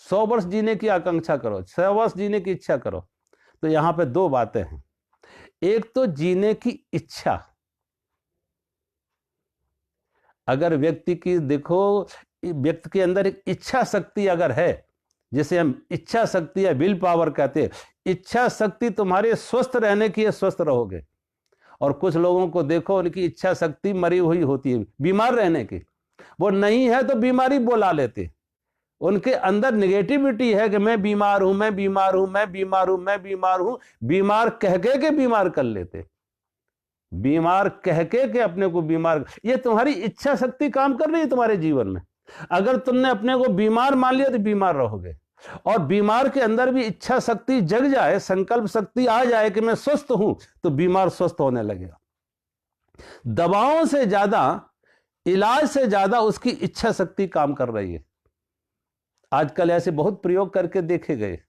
100 वर्ष जीने की आकांक्षा करो, 100 वर्ष जीने की इच्छा करो। तो यहां पे 2 बातें हैं। एक तो जीने की इच्छा, अगर व्यक्ति की, देखो व्यक्ति के अंदर एक इच्छा शक्ति अगर है, जिसे हम इच्छा शक्ति या विल पावर कहते हैं, इच्छा शक्ति तुम्हारे स्वस्थ रहने की है, स्वस्थ रहोगे। और कुछ लोगों को देखो उनकी इच्छा शक्ति मरी हुई होती है, बीमार रहने की। वो नहीं है तो बीमारी बोला लेते, उनके अंदर निगेटिविटी है कि मैं बीमार हूं, मैं बीमार हूं, मैं बीमार हूं, मैं बीमार हूं। बीमार कह के बीमार कर लेते, बीमार कह के अपने को बीमार। ये तुम्हारी इच्छा शक्ति काम कर रही है तुम्हारे जीवन में। अगर तुमने अपने को बीमार मान लिया तो बीमार रहोगे। और बीमार के अंदर भी इच्छा शक्ति जग जाए, संकल्प शक्ति आ जाए कि मैं स्वस्थ हूं, तो बीमार स्वस्थ होने लगेगा। दवाओं से ज्यादा, इलाज से ज्यादा उसकी इच्छा शक्ति काम कर रही है। आजकल ऐसे बहुत प्रयोग करके देखे गए,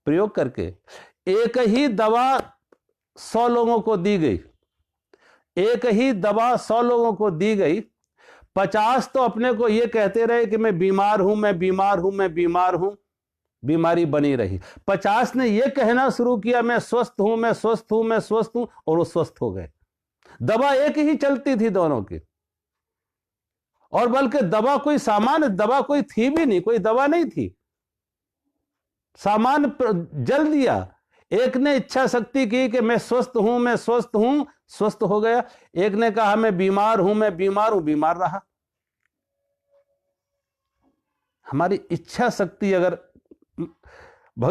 प्रयोग करके एक ही दवा 100 लोगों को दी गई, एक ही दवा 100 लोगों को दी गई, 50 तो अपने को यह कहते रहे कि मैं बीमार हूं, मैं बीमार हूं, मैं बीमार हूं, बीमारी बनी रही। 50 ने यह कहना शुरू किया मैं स्वस्थ हूं, मैं स्वस्थ हूं, मैं स्वस्थ हूं, और वो स्वस्थ हो गए। दवा एक ही चलती थी दोनों की, और बल्कि दवा कोई सामान्य दवा कोई थी भी नहीं, कोई दवा नहीं थी, सामान्य जल दिया। एक ने इच्छा शक्ति की कि मैं स्वस्थ हूं, मैं स्वस्थ हूं, स्वस्थ हो गया। एक ने कहा मैं बीमार हूं, मैं बीमार हूं, बीमार रहा। हमारी इच्छा शक्ति अगर,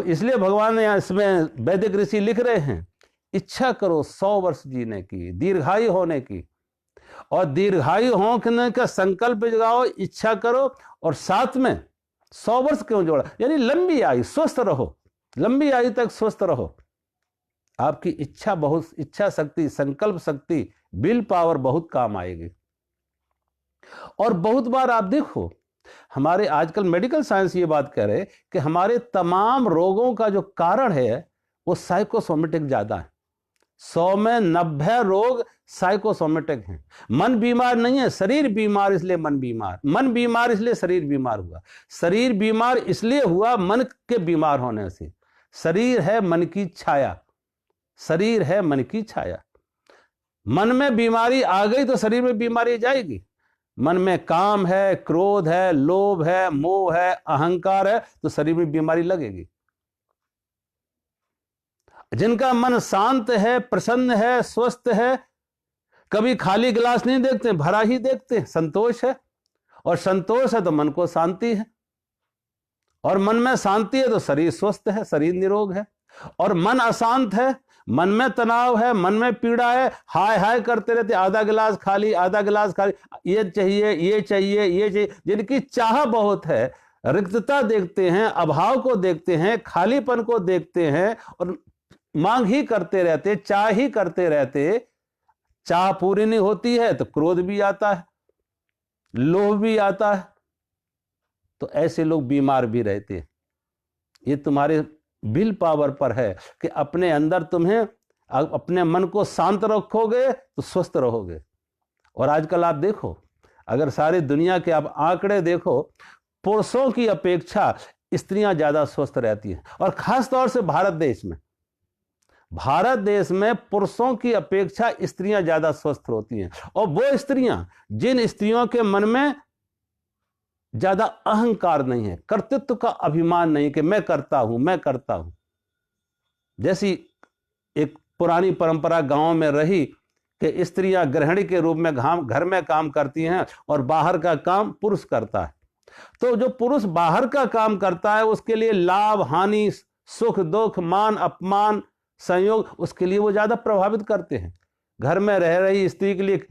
इसलिए भगवान ने इसमें वैदिक ऋषि लिख रहे हैं, इच्छा करो 100 वर्ष जीने की, दीर्घायु होने की। और दीर्घायु होने का संकल्प जगाओ, इच्छा करो, और साथ में 100 वर्ष क्यों जोड़ा? यानी लंबी आयु, स्वस्थ रहो, लंबी आयु तक स्वस्थ रहो। आपकी इच्छा, बहुत इच्छा शक्ति, संकल्प शक्ति, विल पावर बहुत काम आएगी। और बहुत बार आप देखो, हमारे आजकल मेडिकल साइंस ये बात कह रहे कि हमारे तमाम रोगों का जो कारण है वो साइकोसोमेटिक ज्यादा है। 100 में 90 रोग साइकोसोमेटिक हैं। मन बीमार नहीं है, शरीर बीमार इसलिए मन बीमार, मन बीमार इसलिए शरीर बीमार हुआ, शरीर बीमार इसलिए हुआ मन के बीमार होने से। शरीर है मन की छाया, शरीर है मन की छाया। मन में बीमारी आ गई तो शरीर में बीमारी जाएगी। मन में काम है, क्रोध है, लोभ है, मोह है, अहंकार है, तो शरीर में बीमारी लगेगी। जिनका मन शांत है, प्रसन्न है, स्वस्थ है, कभी खाली गिलास नहीं देखते, भरा ही देखते, संतोष है। और संतोष है तो मन को शांति है, और मन में शांति है तो शरीर स्वस्थ है, शरीर निरोग है। और मन अशांत है, मन में तनाव है, मन में पीड़ा है, हाय हाय करते रहते, आधा गिलास खाली, आधा गिलास खाली, ये चाहिए, ये चाहिए, ये चाहिए। जिनकी चाह बहुत है, रिक्तता देखते हैं, अभाव को देखते हैं, खालीपन को देखते हैं और मांग ही करते रहते, चाह ही करते रहते। चाह पूरी नहीं होती है तो क्रोध भी आता है, लोभ भी आता है। तो ऐसे लोग बीमार भी रहते हैं। ये तुम्हारे विल पावर पर है कि अपने अंदर तुम्हें अपने मन को शांत रखोगे तो स्वस्थ रहोगे। और आजकल आप देखो, अगर सारी दुनिया के आप आंकड़े देखो, पुरुषों की अपेक्षा स्त्रियां ज्यादा स्वस्थ रहती हैं। और खास तौर से भारत देश में पुरुषों की अपेक्षा स्त्रियां ज्यादा स्वस्थ होती हैं। और वो स्त्रियां, जिन स्त्रियों के मन में ज्यादा अहंकार नहीं है, कर्तृत्व का अभिमान नहीं कि मैं करता हूं। जैसी एक पुरानी परंपरा गांव में रही कि स्त्रियां गृहिणी के रूप में घर में काम करती हैं और बाहर का काम पुरुष करता है। तो जो पुरुष बाहर का काम करता है उसके लिए लाभ हानि, सुख दुख, मान अपमान, संयोग, उसके लिए वो ज्यादा प्रभावित करते हैं। घर में रह रही स्त्री के लिए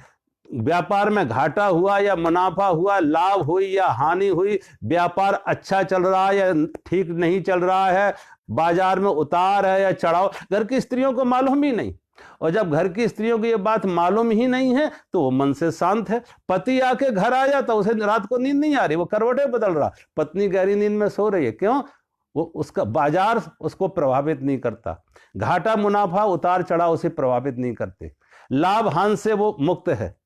व्यापार में घाटा हुआ या मुनाफा हुआ, लाभ हुई या हानि हुई, व्यापार अच्छा चल रहा है या ठीक नहीं चल रहा है, बाजार में उतार है या चढ़ाव, घर की स्त्रियों को मालूम ही नहीं। और जब घर की स्त्रियों को ये बात मालूम ही नहीं है तो वो मन से शांत है। पति आके घर आ जाता, उसे रात को नींद नहीं आ रही, वो करवटें बदल रहा, पत्नी गहरी नींद में सो रही है। क्यों? वो उसका बाजार उसको प्रभावित नहीं करता, घाटा मुनाफा उतार चढ़ाव उसे प्रभावित नहीं करते, लाभ हानि से वो मुक्त है।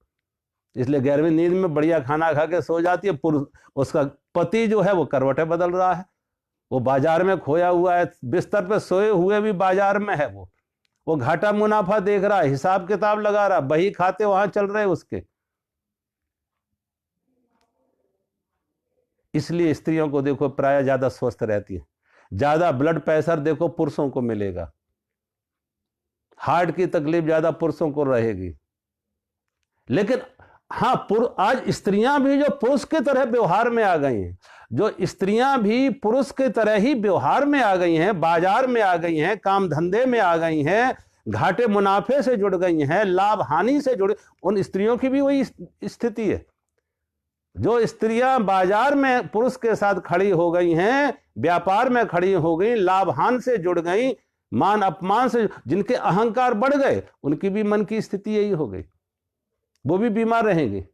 इसलिए गहरी नींद में बढ़िया खाना खा के सो जाती है। पुरुष, उसका पति जो है वो करवटें बदल रहा है, वो बाजार में खोया हुआ है, बिस्तर पे सोए हुए भी बाजार में है। वो घाटा मुनाफा देख रहा है, हिसाब किताब लगा रहा, बही खाते वहां चल रहे उसके। इसलिए स्त्रियों को देखो प्राय ज्यादा स्वस्थ रहती है। ज्यादा ब्लड प्रेशर देखो पुरुषों को मिलेगा, हार्ट की तकलीफ ज्यादा पुरुषों को रहेगी। लेकिन हाँ, आज स्त्रियां भी जो पुरुष की तरह व्यवहार में आ गई हैं, जो स्त्रियां भी पुरुष की तरह ही व्यवहार में आ गई हैं, बाजार में आ गई हैं, काम धंधे में आ गई हैं, घाटे मुनाफे से जुड़ गई हैं, लाभ हानि से जुड़, उन स्त्रियों की भी वही स्थिति है। जो स्त्रियां बाजार में पुरुष के साथ खड़ी हो गई हैं, व्यापार में खड़ी हो गई, लाभ हानि से जुड़ गई, मान अपमान से, जिनके अहंकार बढ़ गए, उनकी भी मन की स्थिति यही हो गई, वो भी बीमार रहेंगे।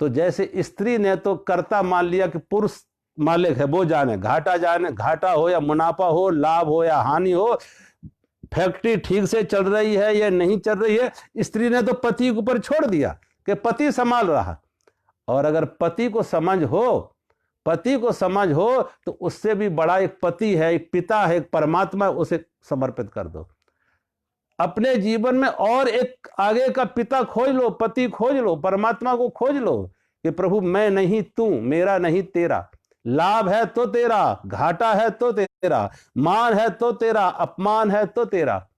तो जैसे स्त्री ने तो कर्ता मान लिया कि पुरुष मालिक है, वो जाने, घाटा हो या मुनाफा हो, लाभ हो या हानि हो, फैक्ट्री ठीक से चल रही है या नहीं चल रही है, स्त्री ने तो पति के ऊपर छोड़ दिया कि पति संभाल रहा। और अगर पति को समझ हो तो उससे भी बड़ा एक पति है, एक पिता है, एक परमात्मा, उसे समर्पित कर दो। अपने जीवन में और एक आगे का पिता खोज लो, पति खोज लो, परमात्मा को खोज लो कि प्रभु मैं नहीं तू, मेरा नहीं तेरा, लाभ है तो तेरा, घाटा है तो तेरा, मान है तो तेरा, अपमान है तो तेरा।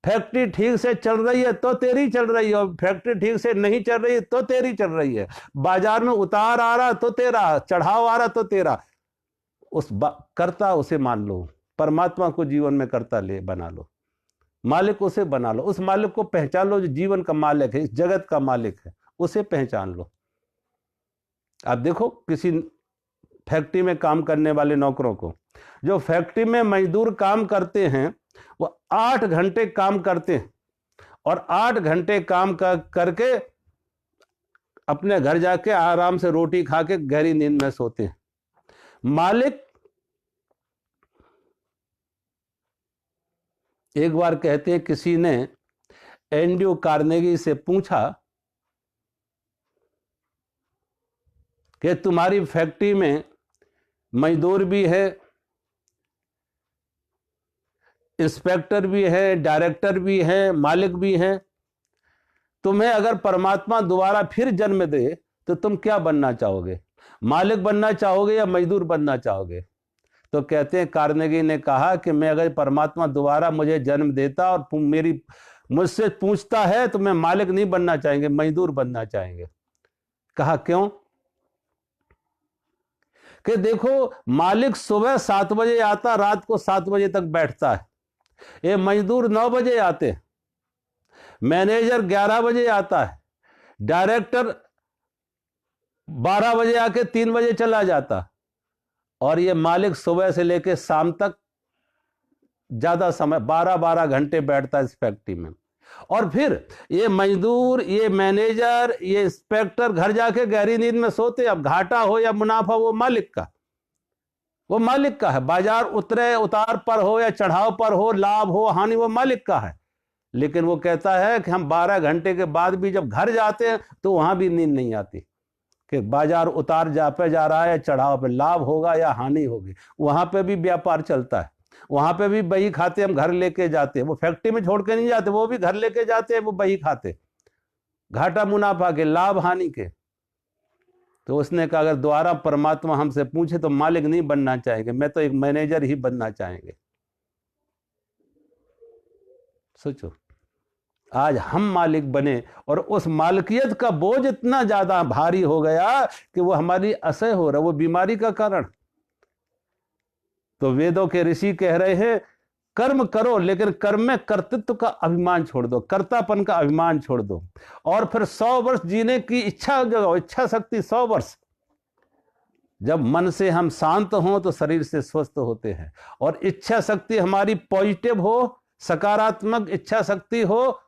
फैक्ट्री ठीक से चल रही है तो तेरी चल रही है, और फैक्ट्री ठीक से नहीं चल रही है तो तेरी चल रही है। बाजार में उतार आ रहा तो तेरा, चढ़ाव आ रहा तो तेरा। कर्ता उसे मान लो, परमात्मा को जीवन में कर्ता बना लो, मालिक उसे बना लो, उस मालिक को पहचान लो जो जीवन का मालिक है, इस जगत का मालिक है, उसे पहचान लो। आप देखो किसी फैक्ट्री में काम करने वाले नौकरों को, जो फैक्ट्री में मजदूर काम करते हैं, वो 8 घंटे काम करते हैं और 8 घंटे काम करके अपने घर जाके आराम से रोटी खा के गहरी नींद में सोते हैं। मालिक एक बार कहते हैं, किसी ने एंड्रयू कार्नेगी से पूछा कि तुम्हारी फैक्ट्री में मजदूर भी है, इंस्पेक्टर भी है, डायरेक्टर भी है, मालिक भी है, तुम्हें अगर परमात्मा दोबारा फिर जन्म दे तो तुम क्या बनना चाहोगे, मालिक बनना चाहोगे या मजदूर बनना चाहोगे? तो कहते हैं, कार्नेगी ने कहा कि मैं अगर परमात्मा दोबारा मुझे जन्म देता और मुझसे पूछता है तो मैं मालिक नहीं बनना चाहेंगे, मजदूर बनना चाहेंगे। कहा क्यों? कि देखो, मालिक सुबह 7 बजे आता, रात को 7 बजे तक बैठता है, ये मजदूर 9 बजे आते हैं, मैनेजर 11 बजे आता है, डायरेक्टर 12 बजे आके 3 बजे चला जाता, और ये मालिक सुबह से लेकर शाम तक ज्यादा समय 12-12 घंटे बैठता है इस फैक्ट्री में। और फिर ये मजदूर, ये मैनेजर, ये इंस्पेक्टर घर जाके गहरी नींद में सोते। अब घाटा हो या मुनाफा वो मालिक का है। बाजार उतरे उतार पर हो या चढ़ाव पर हो, लाभ हो हानि, वो मालिक का है। लेकिन वो कहता है कि हम 12 घंटे के बाद भी जब घर जाते हैं तो वहां भी नींद नहीं आती कि बाजार उतार जा रहा है या चढ़ाव पे, लाभ होगा या हानि होगी। वहां पे भी व्यापार चलता है, वहां पे भी बही खाते हम घर लेके जाते हैं। वो फैक्ट्री में छोड़ के नहीं जाते, वो भी घर लेके जाते हैं, वो बही खाते, घाटा मुनाफा के, लाभ हानि के। तो उसने कहा अगर दोबारा परमात्मा हमसे पूछे तो मालिक नहीं बनना चाहेंगे, मैं तो एक मैनेजर ही बनना चाहेंगे। सोचो, आज हम मालिक बने और उस मालिकियत का बोझ इतना ज्यादा भारी हो गया कि वो हमारी असह्य हो रहा, वो बीमारी का कारण। तो वेदों के ऋषि कह रहे हैं कर्म करो, लेकिन कर्म में कर्तृत्व का अभिमान छोड़ दो, कर्तापन का अभिमान छोड़ दो, और फिर 100 वर्ष जीने की इच्छा जगाओ, इच्छा शक्ति 100 वर्ष। जब मन से हम शांत हों तो शरीर से स्वस्थ होते हैं, और इच्छा शक्ति हमारी पॉजिटिव हो, सकारात्मक इच्छा शक्ति हो,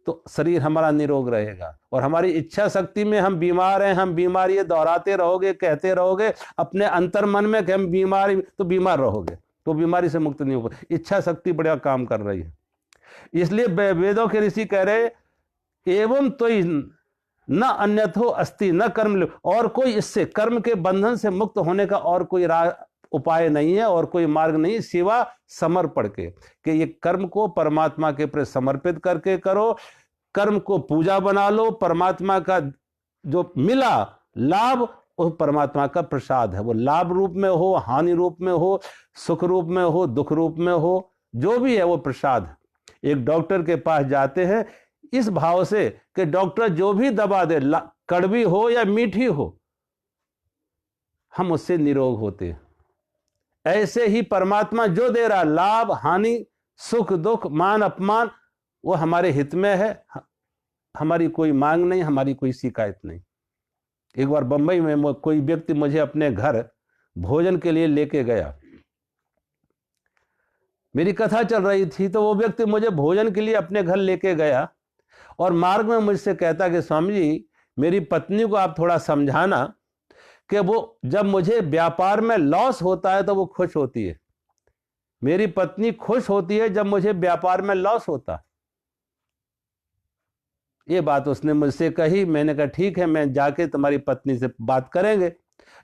तो शरीर हमारा निरोग रहेगा। और हमारी इच्छा शक्ति में हम बीमार हैं, हम बीमारी दोहराते रहोगे, कहते रहोगे अपने अंतर मन में कि हम बीमारी, तो बीमार रहोगे, तो बीमारी से मुक्त नहीं होगा। इच्छा शक्ति बड़ा काम कर रही है। इसलिए वेदों के ऋषि कह रहे एवं तो न अन्यथो अस्ति न कर्म, और कोई इससे कर्म के बंधन से मुक्त होने का और कोई उपाय नहीं है, और कोई मार्ग नहीं सिवा समर्पण के, कि ये कर्म को परमात्मा के प्रति समर्पित करके करो। कर्म को पूजा बना लो, परमात्मा का जो मिला लाभ वो परमात्मा का प्रसाद है। वो लाभ रूप में हो, हानि रूप में हो, सुख रूप में हो, दुख रूप में हो, जो भी है वो प्रसाद है। एक डॉक्टर के पास जाते हैं इस भाव से कि डॉक्टर जो भी दवा दे, कड़वी हो या मीठी हो, हम उससे निरोग होते हैं। ऐसे ही परमात्मा जो दे रहा लाभ हानि, सुख दुख, मान अपमान, वो हमारे हित में है। हमारी कोई मांग नहीं, हमारी कोई शिकायत नहीं। एक बार बंबई में कोई व्यक्ति मुझे अपने घर भोजन के लिए लेके गया। मेरी कथा चल रही थी तो वो व्यक्ति मुझे भोजन के लिए अपने घर लेके गया, और मार्ग में मुझसे कहता कि स्वामी जी, मेरी पत्नी को आप थोड़ा समझाना कि वो जब मुझे व्यापार में लॉस होता है तो वो खुश होती है। मेरी पत्नी खुश होती है जब मुझे व्यापार में लॉस होता। ये बात उसने मुझसे कही। मैंने कहा ठीक है, मैं जाके तुम्हारी पत्नी से बात करेंगे।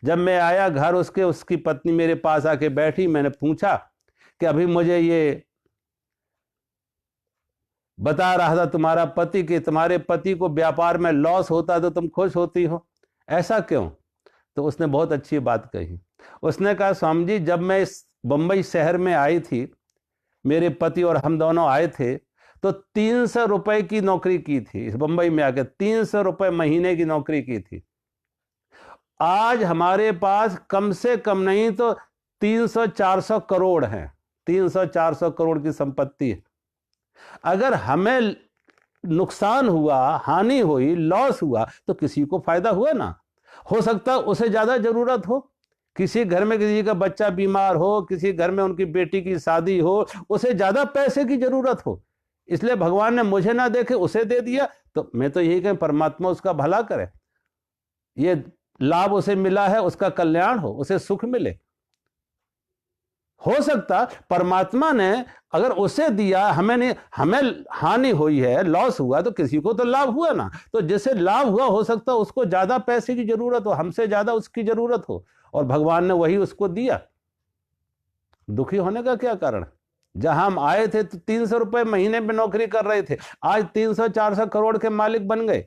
जब मैं आया घर, उसकी पत्नी मेरे पास आके बैठी। मैंने पूछा कि अभी मुझे ये बता रहा था तुम्हारा पति कि तुम्हारे पति को व्यापार में लॉस होता तो तुम खुश होती हो, ऐसा क्यों? तो उसने बहुत अच्छी बात कही। उसने कहा स्वामी जी, जब मैं इस बंबई शहर में आई थी, मेरे पति और हम दोनों आए थे, तो 300 रुपए की नौकरी की थी। इस बंबई में आकर 300 रुपए महीने की नौकरी की थी। आज हमारे पास कम से कम नहीं तो 300-400 करोड़ है, 300-400 करोड़ की संपत्ति है। अगर हमें नुकसान हुआ, हानि हुई, लॉस हुआ, तो किसी को फायदा हुआ ना। हो सकता है उसे ज्यादा जरूरत हो, किसी घर में किसी का बच्चा बीमार हो, किसी घर में उनकी बेटी की शादी हो, उसे ज्यादा पैसे की जरूरत हो, इसलिए भगवान ने मुझे ना देखे उसे दे दिया। तो मैं तो यही कहूं परमात्मा उसका भला करे, ये लाभ उसे मिला है, उसका कल्याण हो, उसे सुख मिले। हो सकता परमात्मा ने अगर उसे दिया, हमें नहीं, हमें हानि हुई है, लॉस हुआ, तो किसी को तो लाभ हुआ ना। तो जिसे लाभ हुआ हो सकता उसको ज्यादा पैसे की जरूरत हो, हमसे ज्यादा उसकी जरूरत हो, और भगवान ने वही उसको दिया। दुखी होने का क्या कारण? जहां हम आए थे तो 300 रुपए महीने में नौकरी कर रहे थे, आज 300-400 करोड़ के मालिक बन गए।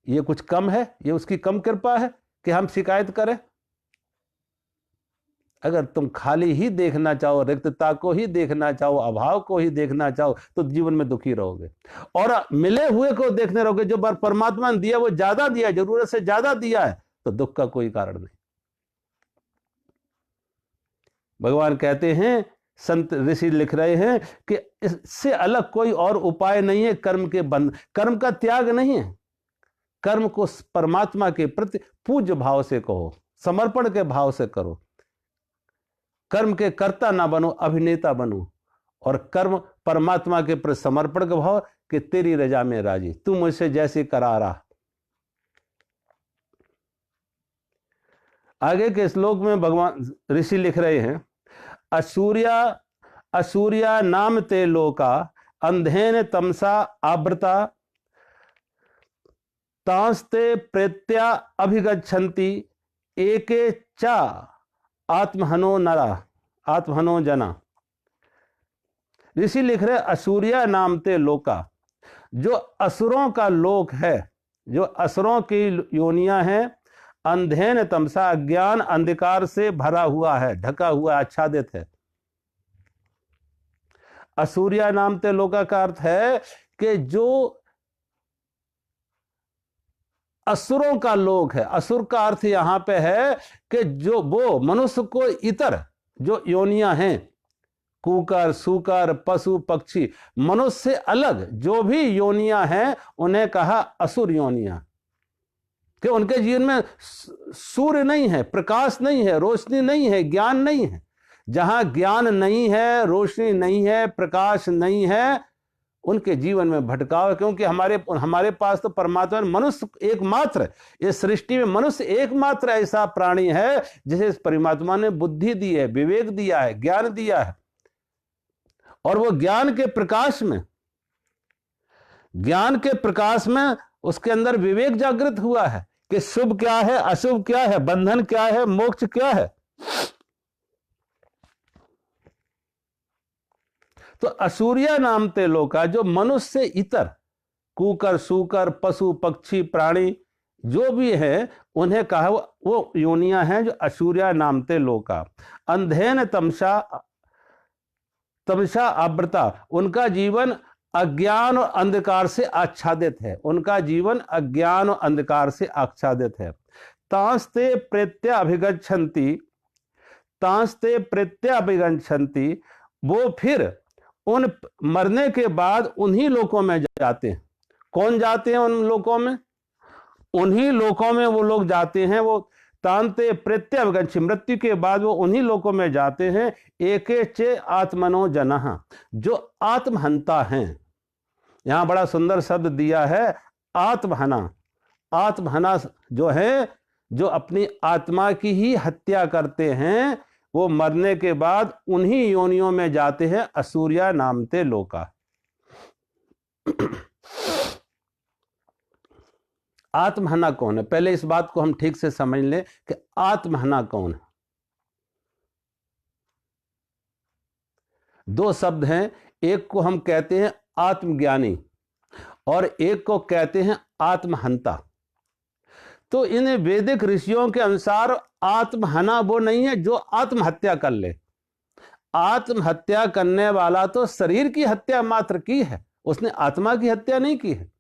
ये कुछ कम है? ये उसकी कम कृपा है कि हम शिकायत करें? अगर तुम खाली ही देखना चाहो, रिक्तता को ही देखना चाहो, अभाव को ही देखना चाहो, तो जीवन में दुखी रहोगे। और मिले हुए को देखने रहोगे, जो परमात्मा ने दिया वो ज्यादा दिया, जरूरत से ज्यादा दिया है, तो दुख का कोई कारण नहीं। भगवान कहते हैं संत ऋषि लिख रहे हैं कि इससे अलग कोई और उपाय नहीं है कर्म के बंध, कर्म का त्याग नहीं है। कर्म को परमात्मा के प्रति पूज्य भाव से कहो, समर्पण के भाव से करो। कर्म के कर्ता ना बनो, अभिनेता बनो। और कर्म परमात्मा के प्रति समर्पण का भाव कि तेरी रजा में राजी, तू मुझसे जैसे करा रहा। आगे के श्लोक में भगवान ऋषि लिख रहे हैं, असूर्या नाम ते लोका अंधेन तमसा आवृता तांस्ते प्रेत्या अभिगच्छन्ति एके चा आत्महनो नरा आत्महनो जना। ऋषि लिख रहे असूर्या नाम ते लोका, जो असुरों का लोक है, जो असुरों की योनियां हैं, अंधेन तमसा अज्ञान अंधकार से भरा हुआ है, ढका हुआ, आच्छादित है। असूर्या नाम ते लोका का अर्थ है कि जो असुरों का लोक है। असुर का अर्थ यहां पे है कि जो वो मनुष्य को इतर जो योनियां हैं, कुकर, सूकर, पशु, पक्षी, मनुष्य से अलग जो भी योनियां हैं उन्हें कहा असुर योनियां। कि उनके जीवन में सूर्य नहीं है, प्रकाश नहीं है, रोशनी नहीं है, ज्ञान नहीं है। जहां ज्ञान नहीं है, रोशनी नहीं है, प्रकाश नहीं है, उनके जीवन में भटकाव। क्योंकि हमारे पास तो परमात्मा, मनुष्य एकमात्र, इस सृष्टि में मनुष्य एकमात्र ऐसा प्राणी है जिसे परमात्मा ने बुद्धि दी है, विवेक दिया है, ज्ञान दिया है। और वो ज्ञान के प्रकाश में उसके अंदर विवेक जागृत हुआ है कि शुभ क्या है, अशुभ क्या है, बंधन क्या है, मोक्ष क्या है। तो असूर्या नाम ते लोका, जो मनुष्य से इतर कुकर, सूकर, पशु, पक्षी, प्राणी जो भी है, उन्हें कहा वो योनियां हैं जो असूर्या नाम ते लोका। अंधेन तमसा आवृता, उनका जीवन अज्ञान और अंधकार से आच्छादित है। उनका जीवन अज्ञान और अंधकार से आच्छादित है। तांस्ते प्रेत्याभिगच्छन्ति, वो फिर उन मरने के बाद उन्हीं लोकों में जाते हैं। कौन जाते हैं उन लोकों में? उन्हीं लोकों में वो लोग जाते हैं। वो तांते प्रत्यभिगच्छन्ति, मृत्यु के बाद वो उन्हीं लोकों में जाते हैं। एके चे आत्मनो जनः, जो आत्महंता हैं। यहां बड़ा सुंदर शब्द दिया है, आत्महना। आत्महना जो है, जो अपनी आत्मा की ही हत्या करते हैं, वो मरने के बाद उन्हीं योनियों में जाते हैं। असूर्या नामते लोका। आत्महना कौन है? पहले इस बात को हम ठीक से समझ लें कि आत्महना कौन है। दो शब्द हैं, एक को हम कहते हैं आत्मज्ञानी और एक को कहते हैं आत्महंता। तो इन वैदिक ऋषियों के अनुसार आत्महना वो नहीं है जो आत्महत्या कर ले। आत्महत्या करने वाला तो शरीर की हत्या मात्र की है, उसने आत्मा की हत्या नहीं की है।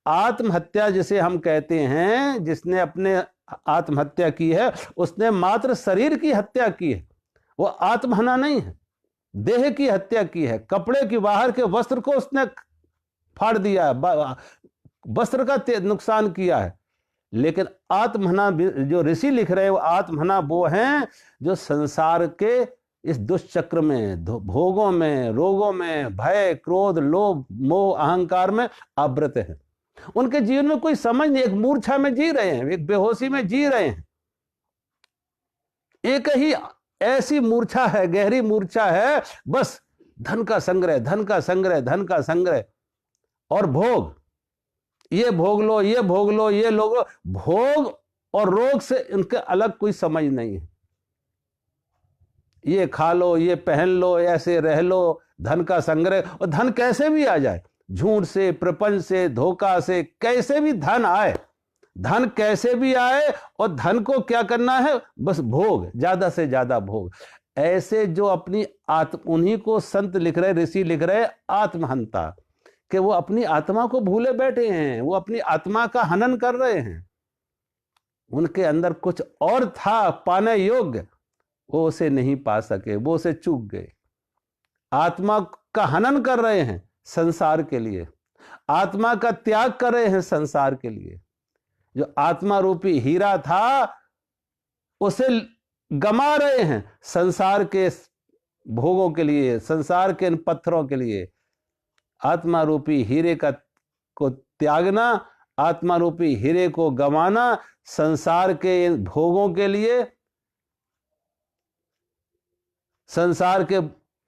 आत्महत्या जिसे हम कहते हैं, जिसने अपने आत्महत्या की है, उसने मात्र शरीर की हत्या की है, वो आत्महना नहीं है। देह की हत्या की है, कपड़े की बाहर के वस्त्र को उसने फाड़ दिया है, वस्त्र का नुकसान किया है। लेकिन आत्महना जो ऋषि लिख रहे हैं, वो आत्महना वो हैं जो संसार के इस दुष्चक्र में, भोगों में, रोगों में, भय, क्रोध, लोभ, मोह, अहंकार में आवृत हैं। उनके जीवन में कोई समझ नहीं, एक मूर्छा में जी रहे हैं, एक बेहोशी में जी रहे हैं। एक ही ऐसी मूर्छा है, गहरी मूर्छा है, बस धन का संग्रह, धन का संग्रह, धन का संग्रह और भोग। ये भोग लो, ये भोग लो, ये लोग लो। भोग और रोग से इनके अलग कोई समझ नहीं है। ये खा लो, ये पहन लो, ऐसे रह लो, धन का संग्रह। और धन कैसे भी आ जाए, झूठ से, प्रपंच से, धोखा से, कैसे भी धन आए, धन कैसे भी आए, और धन को क्या करना है, बस भोग, ज्यादा से ज्यादा भोग। ऐसे जो अपनी उन्हीं को संत लिख रहे, ऋषि लिख रहे आत्महंता, कि वो अपनी आत्मा को भूले बैठे हैं, वो अपनी आत्मा का हनन कर रहे हैं। उनके अंदर कुछ और था पाने योग्य, वो उसे नहीं पा सके, वो उसे चूक गए। आत्मा का हनन कर रहे हैं संसार के लिए, आत्मा का त्याग कर रहे हैं संसार के लिए। जो आत्मा रूपी हीरा था उसे गमा रहे हैं संसार के भोगों के लिए, संसार के इन पत्थरों के लिए। आत्मा रूपी हीरे को त्यागना, आत्मा रूपी हीरे को गमाना संसार के इन भोगों के लिए, संसार के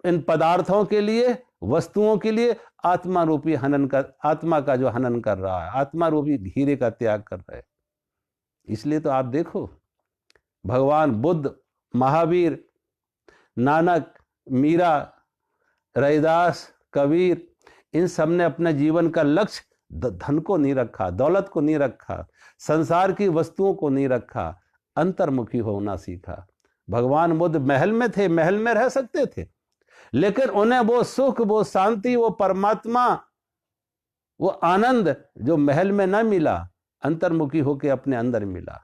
इन पदार्थों के लिए, वस्तुओं के लिए आत्मा रूपी हनन कर, आत्मा का जो हनन कर रहा है, आत्मा रूपी हीरे का त्याग कर रहा है। इसलिए तो आप देखो भगवान बुद्ध, महावीर, नानक, मीरा, रैदास, कबीर, इन सब ने अपने जीवन का लक्ष्य धन को नहीं रखा, दौलत को नहीं रखा, संसार की वस्तुओं को नहीं रखा, अंतर्मुखी होना सीखा। भगवान बुद्ध महल में थे, महल में रह सकते थे, लेकिन उन्हें वो सुख, वो शांति, वो परमात्मा, वो आनंद जो महल में न मिला, अंतर्मुखी होकर अपने अंदर मिला।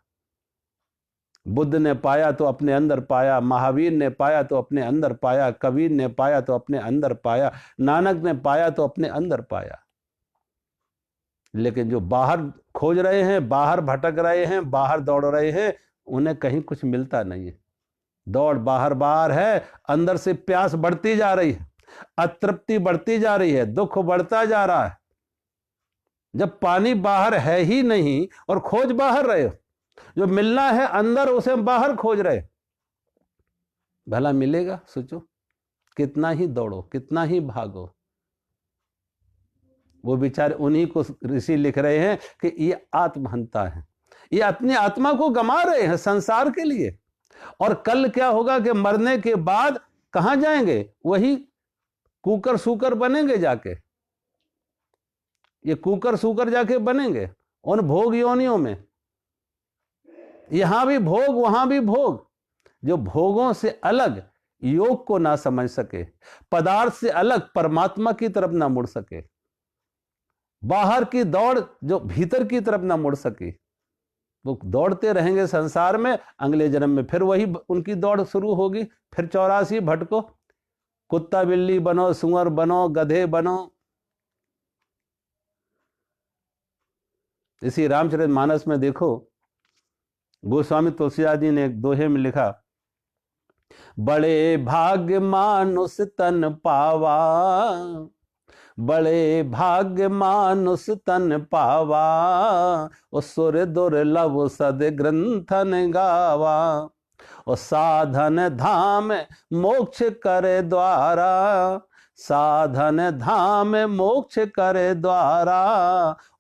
बुद्ध ने पाया तो अपने अंदर पाया, महावीर ने पाया तो अपने अंदर पाया, कबीर ने पाया तो अपने अंदर पाया, नानक ने पाया तो अपने अंदर पाया। लेकिन जो बाहर खोज रहे हैं, बाहर भटक रहे हैं, बाहर दौड़ रहे हैं, उन्हें कहीं कुछ मिलता नहीं है। दौड़ बाहर बाहर है, अंदर से प्यास बढ़ती जा रही है, अतृप्ति बढ़ती जा रही है, दुख बढ़ता जा रहा है। जब पानी बाहर है ही नहीं और खोज बाहर रहे हो, जो मिलना है अंदर उसे बाहर खोज रहे, भला मिलेगा? सोचो, कितना ही दौड़ो, कितना ही भागो। वो बेचारे, उन्हीं को ऋषि लिख रहे हैं कि ये आत्महंता है, ये अपनी आत्मा को गमा रहे हैं संसार के लिए। और कल क्या होगा कि मरने के बाद कहां जाएंगे? वही कुकर सूकर बनेंगे जाके, ये कुकर सूकर जाके बनेंगे उन भोग योनियों में। यहां भी भोग, वहां भी भोग। जो भोगों से अलग योग को ना समझ सके, पदार्थ से अलग परमात्मा की तरफ ना मुड़ सके, बाहर की दौड़ जो भीतर की तरफ ना मुड़ सके, वो दौड़ते रहेंगे संसार में। अगले जन्म में फिर वही उनकी दौड़ शुरू होगी, फिर 84 भटको, कुत्ता बिल्ली बनो, सुअर बनो, गधे बनो। इसी रामचरितमानस में देखो, गोस्वामी तुलसीदास जी ने एक दोहे में लिखा, बड़े भाग्य मानुष तन पावा, बड़े भाग्य मानुष तन पावा, ओ सुर दुर्लभ सद ग्रंथन गावा, ओ साधन धाम मोक्ष करे द्वारा, साधन धाम मोक्ष करे द्वारा,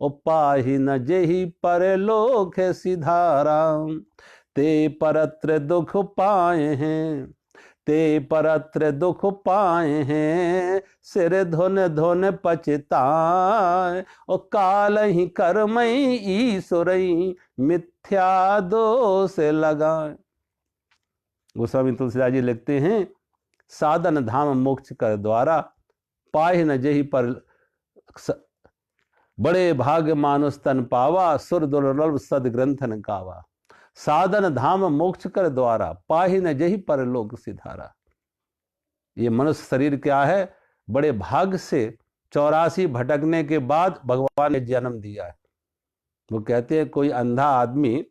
ओ पाहि न जेहि परलोक सिधारा। ते परत्र दुख पाए हैं, ते परत्र दुख पाए हैं, सिर धुन धुन पछताए, ओ काल ही कर्मई ईश्वरई, मिथ्या दोष लगाए। गोस्वामी तुलसीदास जी लिखते हैं, साधन धाम मोक्ष कर द्वारा, पाहि न जेहि पर बड़े भाग्य मानुष तन पावा, सुर दुर्लभ सद ग्रंथन गावा। साधन धाम मोक्ष कर द्वारा, पाहि न जेहि पर लोक सिधारा। ये मनुष्य शरीर क्या है? बड़े भाग्य से 84 भटकने के बाद भगवान ने जन्म दिया है। वो कहते हैं, कोई अंधा आदमी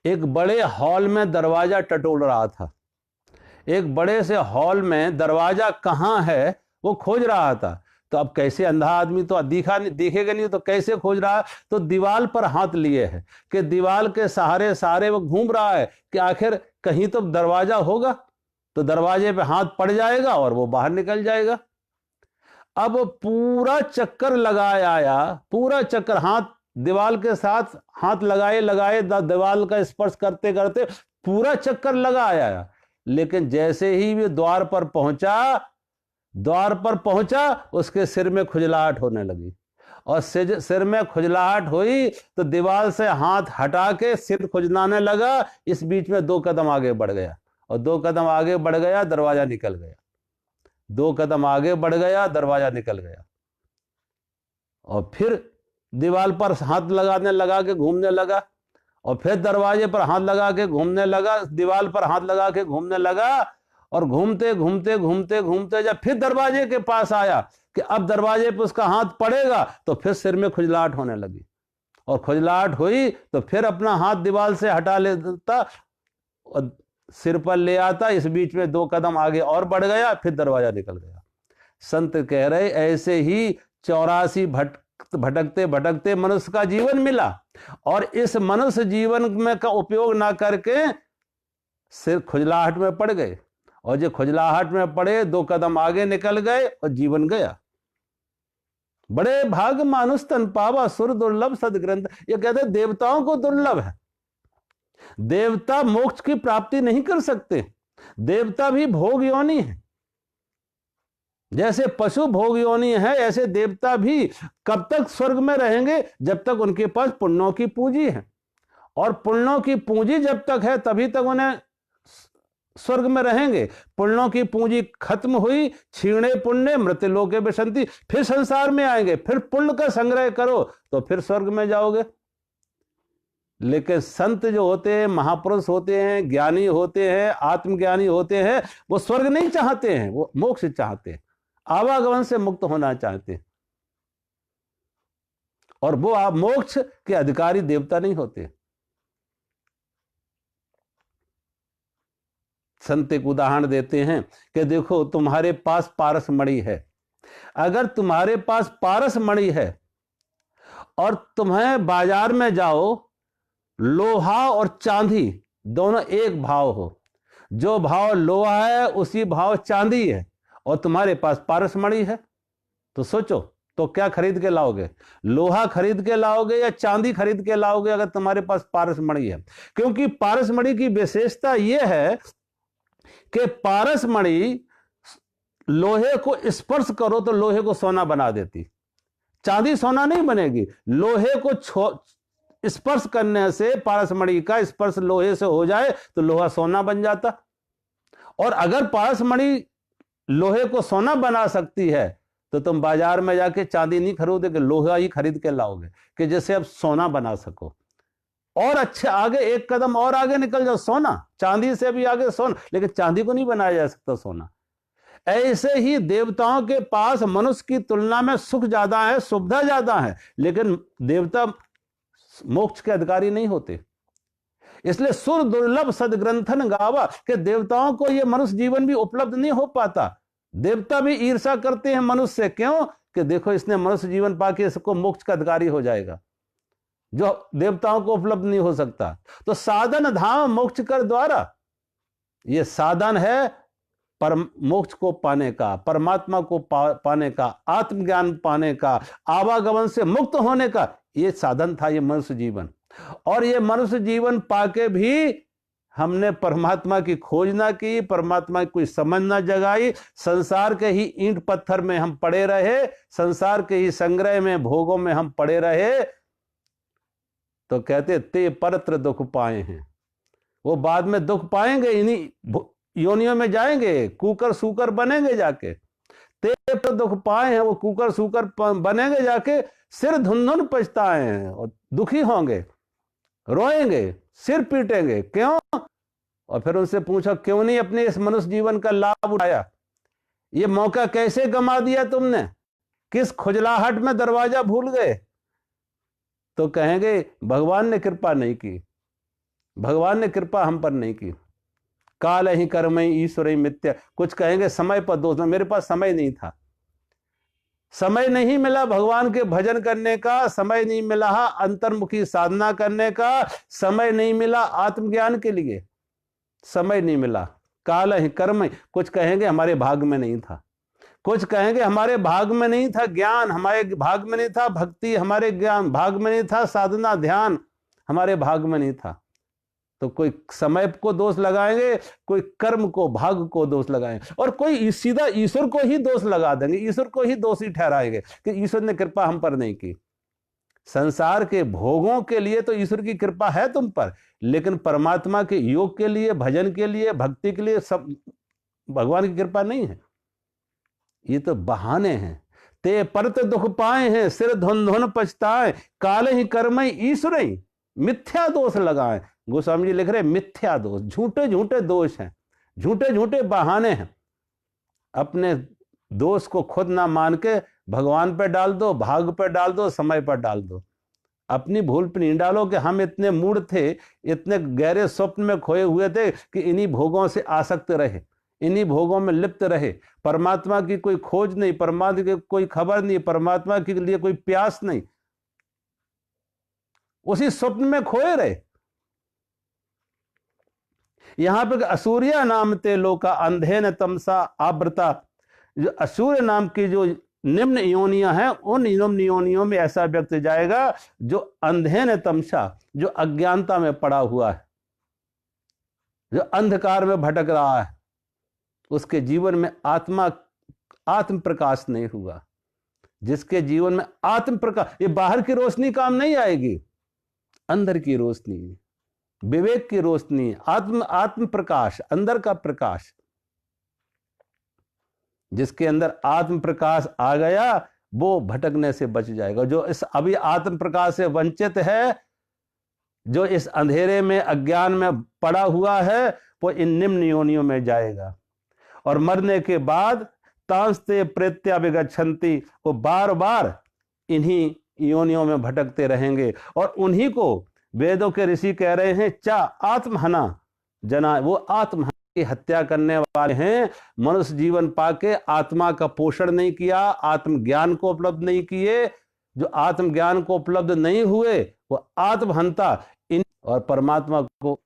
एक बड़े हॉल में दरवाजा टटोल रहा था, एक बड़े से हॉल में दरवाजा कहाँ है वो खोज रहा था। तो अब कैसे, अंधा आदमी तो दिखेगा नहीं, तो कैसे खोज रहा है? तो दीवार पर हाथ लिए है कि दीवार के सहारे सहारे वो घूम रहा है कि आखिर कहीं तो दरवाजा होगा, तो दरवाजे पे हाथ पड़ जाएगा और वो बाहर निकल जाएगा। अब पूरा चक्कर लगाए आया, पूरा चक्कर, हाथ दीवार के साथ हाथ लगाए लगाए दीवार का स्पर्श करते करते पूरा चक्कर लगा आया। लेकिन जैसे ही वे द्वार पर पहुंचा, उसके सिर में खुजलाहट होने लगी, और सिर में खुजलाहट हुई तो दीवार से हाथ हटा के सिर खुजलाने लगा। इस बीच में 2 कदम आगे बढ़ गया, और 2 कदम आगे बढ़ गया, दरवाजा निकल गया। 2 कदम आगे बढ़ गया, दरवाजा निकल गया, और फिर दीवार पर हाथ लगाने लगा के घूमने लगा, और फिर दरवाजे पर हाथ लगा के घूमने लगा, दीवार पर हाथ लगा के घूमने लगा, और घूमते घूमते घूमते घूमते जब फिर दरवाजे के पास आया कि अब दरवाजे पे उसका हाथ पड़ेगा, तो फिर सिर में खुजलाहट होने लगी, और खुजलाहट हुई तो फिर अपना हाथ दीवार से हटा लेता और सिर पर ले आता, इस बीच में 2 कदम आगे और बढ़ गया, फिर दरवाजा निकल गया। संत कह रहे ऐसे ही 84 भटकते भटकते मनुष्य का जीवन मिला, और इस मनुष्य जीवन में का उपयोग ना करके सिर खुजलाहट में पड़ गए, और जो खुजलाहट में पड़े 2 कदम आगे निकल गए और जीवन गया। बड़े भाग मानुष तन पावा सुर दुर्लभ सदग्रंथ। ये कहते देवताओं को दुर्लभ है, देवता मोक्ष की प्राप्ति नहीं कर सकते, देवता भी भोग योनि है। जैसे पशु भोग योनि है, ऐसे देवता भी कब तक स्वर्ग में रहेंगे? जब तक उनके पास पुण्यों की पूंजी है, और पुण्यों की पूंजी जब तक है तभी तक उन्हें स्वर्ग में रहेंगे। पुण्यों की पूंजी खत्म हुई, क्षीणे पुण्य मृत्युलोके विशन्ति, फिर संसार में आएंगे, फिर पुण्य का संग्रह करो तो फिर स्वर्ग में जाओगे। लेकिन संत जो होते हैं, महापुरुष होते हैं, ज्ञानी होते हैं, आत्मज्ञानी होते हैं, वो स्वर्ग नहीं चाहते हैं, वो मोक्ष चाहते हैं, आवागमन से मुक्त होना चाहते हैं, और वो आप मोक्ष के अधिकारी देवता नहीं होते। संत एक उदाहरण देते हैं कि देखो तुम्हारे पास पारस मणि है, अगर तुम्हारे पास पारस मणि है और तुम्हें बाजार में जाओ, लोहा और चांदी दोनों एक भाव हो, जो भाव लोहा है उसी भाव चांदी है, और तुम्हारे पास पारस मणि है, तो सोचो तो क्या खरीद के लाओगे? लोहा खरीद के लाओगे या चांदी खरीद के लाओगे अगर तुम्हारे पास पारस मणि है? क्योंकि पारस मणि की विशेषता यह है कि पारस मणि लोहे को स्पर्श करो तो लोहे को सोना बना देती, चांदी सोना नहीं बनेगी। लोहे को स्पर्श करने से, पारस मणि का स्पर्श लोहे से हो जाए तो लोहा सोना बन जाता। और अगर पारस मणि लोहे को सोना बना सकती है तो तुम बाजार में जाके चांदी नहीं खरीदोगे, लोहा ही खरीद के लाओगे कि जैसे अब सोना बना सको। और अच्छे आगे एक कदम और आगे निकल जाओ, सोना, चांदी से भी आगे सोना, लेकिन चांदी को नहीं बनाया जा सकता सोना। ऐसे ही देवताओं के पास मनुष्य की तुलना में सुख ज्यादा है, सुविधा ज्यादा है, लेकिन देवता मोक्ष के अधिकारी नहीं होते। इसलिए सुर दुर्लभ सदग्रंथन गावा कि देवताओं को यह मनुष्य जीवन भी उपलब्ध नहीं हो पाता। देवता भी ईर्षा करते हैं मनुष्य से, क्यों? कि देखो इसने मनुष्य जीवन पाके इसको मोक्ष का अधिकारी हो जाएगा, जो देवताओं को उपलब्ध नहीं हो सकता। तो साधन धाम मोक्ष कर द्वारा, यह साधन है परम मोक्ष को पाने का, परमात्मा को पाने का, आत्मज्ञान पाने का, आवागमन से मुक्त होने का, यह साधन था ये मनुष्य जीवन। और ये मनुष्य जीवन पाके भी हमने परमात्मा की खोज ना की, परमात्मा की कोई समझ ना जगाई, संसार के ही ईंट पत्थर में हम पड़े रहे, संसार के ही संग्रह में, भोगों में हम पड़े रहे। तो कहते ते परत्र दुख पाए हैं, वो बाद में दुख पाएंगे, इन्हीं योनियों में जाएंगे, कुकर सूकर बनेंगे जाके। ते पर दुख पाए हैं, वो कुकर सूकर बनेंगे जाके, सिर धुन पछताए हैं और दुखी होंगे, रोएंगे, सिर पीटेंगे, क्यों? और फिर उनसे पूछा क्यों नहीं अपने इस मनुष्य जीवन का लाभ उठाया? ये मौका कैसे गंवा दिया तुमने? किस खुजलाहट में दरवाजा भूल गए? तो कहेंगे भगवान ने कृपा नहीं की, भगवान ने कृपा हम पर नहीं की, काल ही कर्म ईश्वर ही मिथ्या। कुछ कहेंगे समय पर दोष, मेरे पास समय नहीं था, समय नहीं मिला भगवान के भजन करने का, समय नहीं मिला अंतर्मुखी साधना करने का, समय नहीं मिला आत्मज्ञान के लिए, समय नहीं मिला, काल ही कर्म। कुछ कहेंगे हमारे भाग में नहीं था, कुछ कहेंगे हमारे भाग में नहीं था ज्ञान, हमारे भाग में नहीं था भक्ति, हमारे ज्ञान भाग में नहीं था, साधना ध्यान हमारे भाग में नहीं था। तो कोई समय को दोष लगाएंगे, कोई कर्म को, भाग को दोष लगाएंगे, और कोई सीधा ईश्वर को ही दोष लगा देंगे, ईश्वर को ही दोषी ठहराएंगे कि ईश्वर ने कृपा हम पर नहीं की। संसार के भोगों के लिए तो ईश्वर की कृपा है तुम पर, लेकिन परमात्मा के योग के लिए, भजन के लिए, भक्ति के लिए सब भगवान की कृपा नहीं है। ये तो बहाने हैं। ते परत दुख पाए हैं, सिर धुन धुन पछताए, काल ही कर्म ईश्वर मिथ्या दोष लगाए। गोस्वामी जी लिख रहे मिथ्या दोष, झूठे झूठे दोष हैं झूठे झूठे बहाने हैं। अपने दोष को खुद ना मान के भगवान पर डाल दो, भाग पर डाल दो, समय पर डाल दो। अपनी भूल पर नहीं डालो कि हम इतने मूढ़ थे, इतने गहरे स्वप्न में खोए हुए थे कि इन्हीं भोगों से आसक्त रहे, इन्हीं भोगों में लिप्त रहे। परमात्मा की कोई खोज नहीं, परमात्मा की कोई खबर नहीं, परमात्मा के लिए कोई प्यास नहीं, उसी स्वप्न में खोए रहे। यहां पे असूर्य नाम ते लोका अंधेन तमसा आवृता, जो असूर्य नाम की जो निम्न योनियां हैं, उन निम्न योनियों में ऐसा व्यक्ति जाएगा जो अंधेन तमसा, जो अज्ञानता में पड़ा हुआ है, जो अंधकार में भटक रहा है, उसके जीवन में आत्म प्रकाश नहीं हुआ। जिसके जीवन में आत्म प्रकाश, ये बाहर की रोशनी काम नहीं आएगी, अंदर की रोशनी, विवेक की रोशनी, आत्म प्रकाश, अंदर का प्रकाश। जिसके अंदर आत्म प्रकाश आ गया वो भटकने से बच जाएगा। जो इस अभी आत्म प्रकाश से वंचित है, जो इस अंधेरे में अज्ञान में पड़ा हुआ है, वो इन निम्न योनियों में जाएगा। और मरने के बाद तांस्ते प्रत्याभिगच्छन्ति, वो बार बार इन्हीं योनियों में भटकते रहेंगे। और उन्हीं को वेदों के ऋषि कह रहे हैं चा आत्महना जना, वो आत्महना की हत्या करने वाले हैं। मनुष्य जीवन पाके आत्मा का पोषण नहीं किया, आत्मज्ञान को उपलब्ध नहीं किए। जो आत्मज्ञान को उपलब्ध नहीं हुए वो आत्महंता इन और परमात्मा को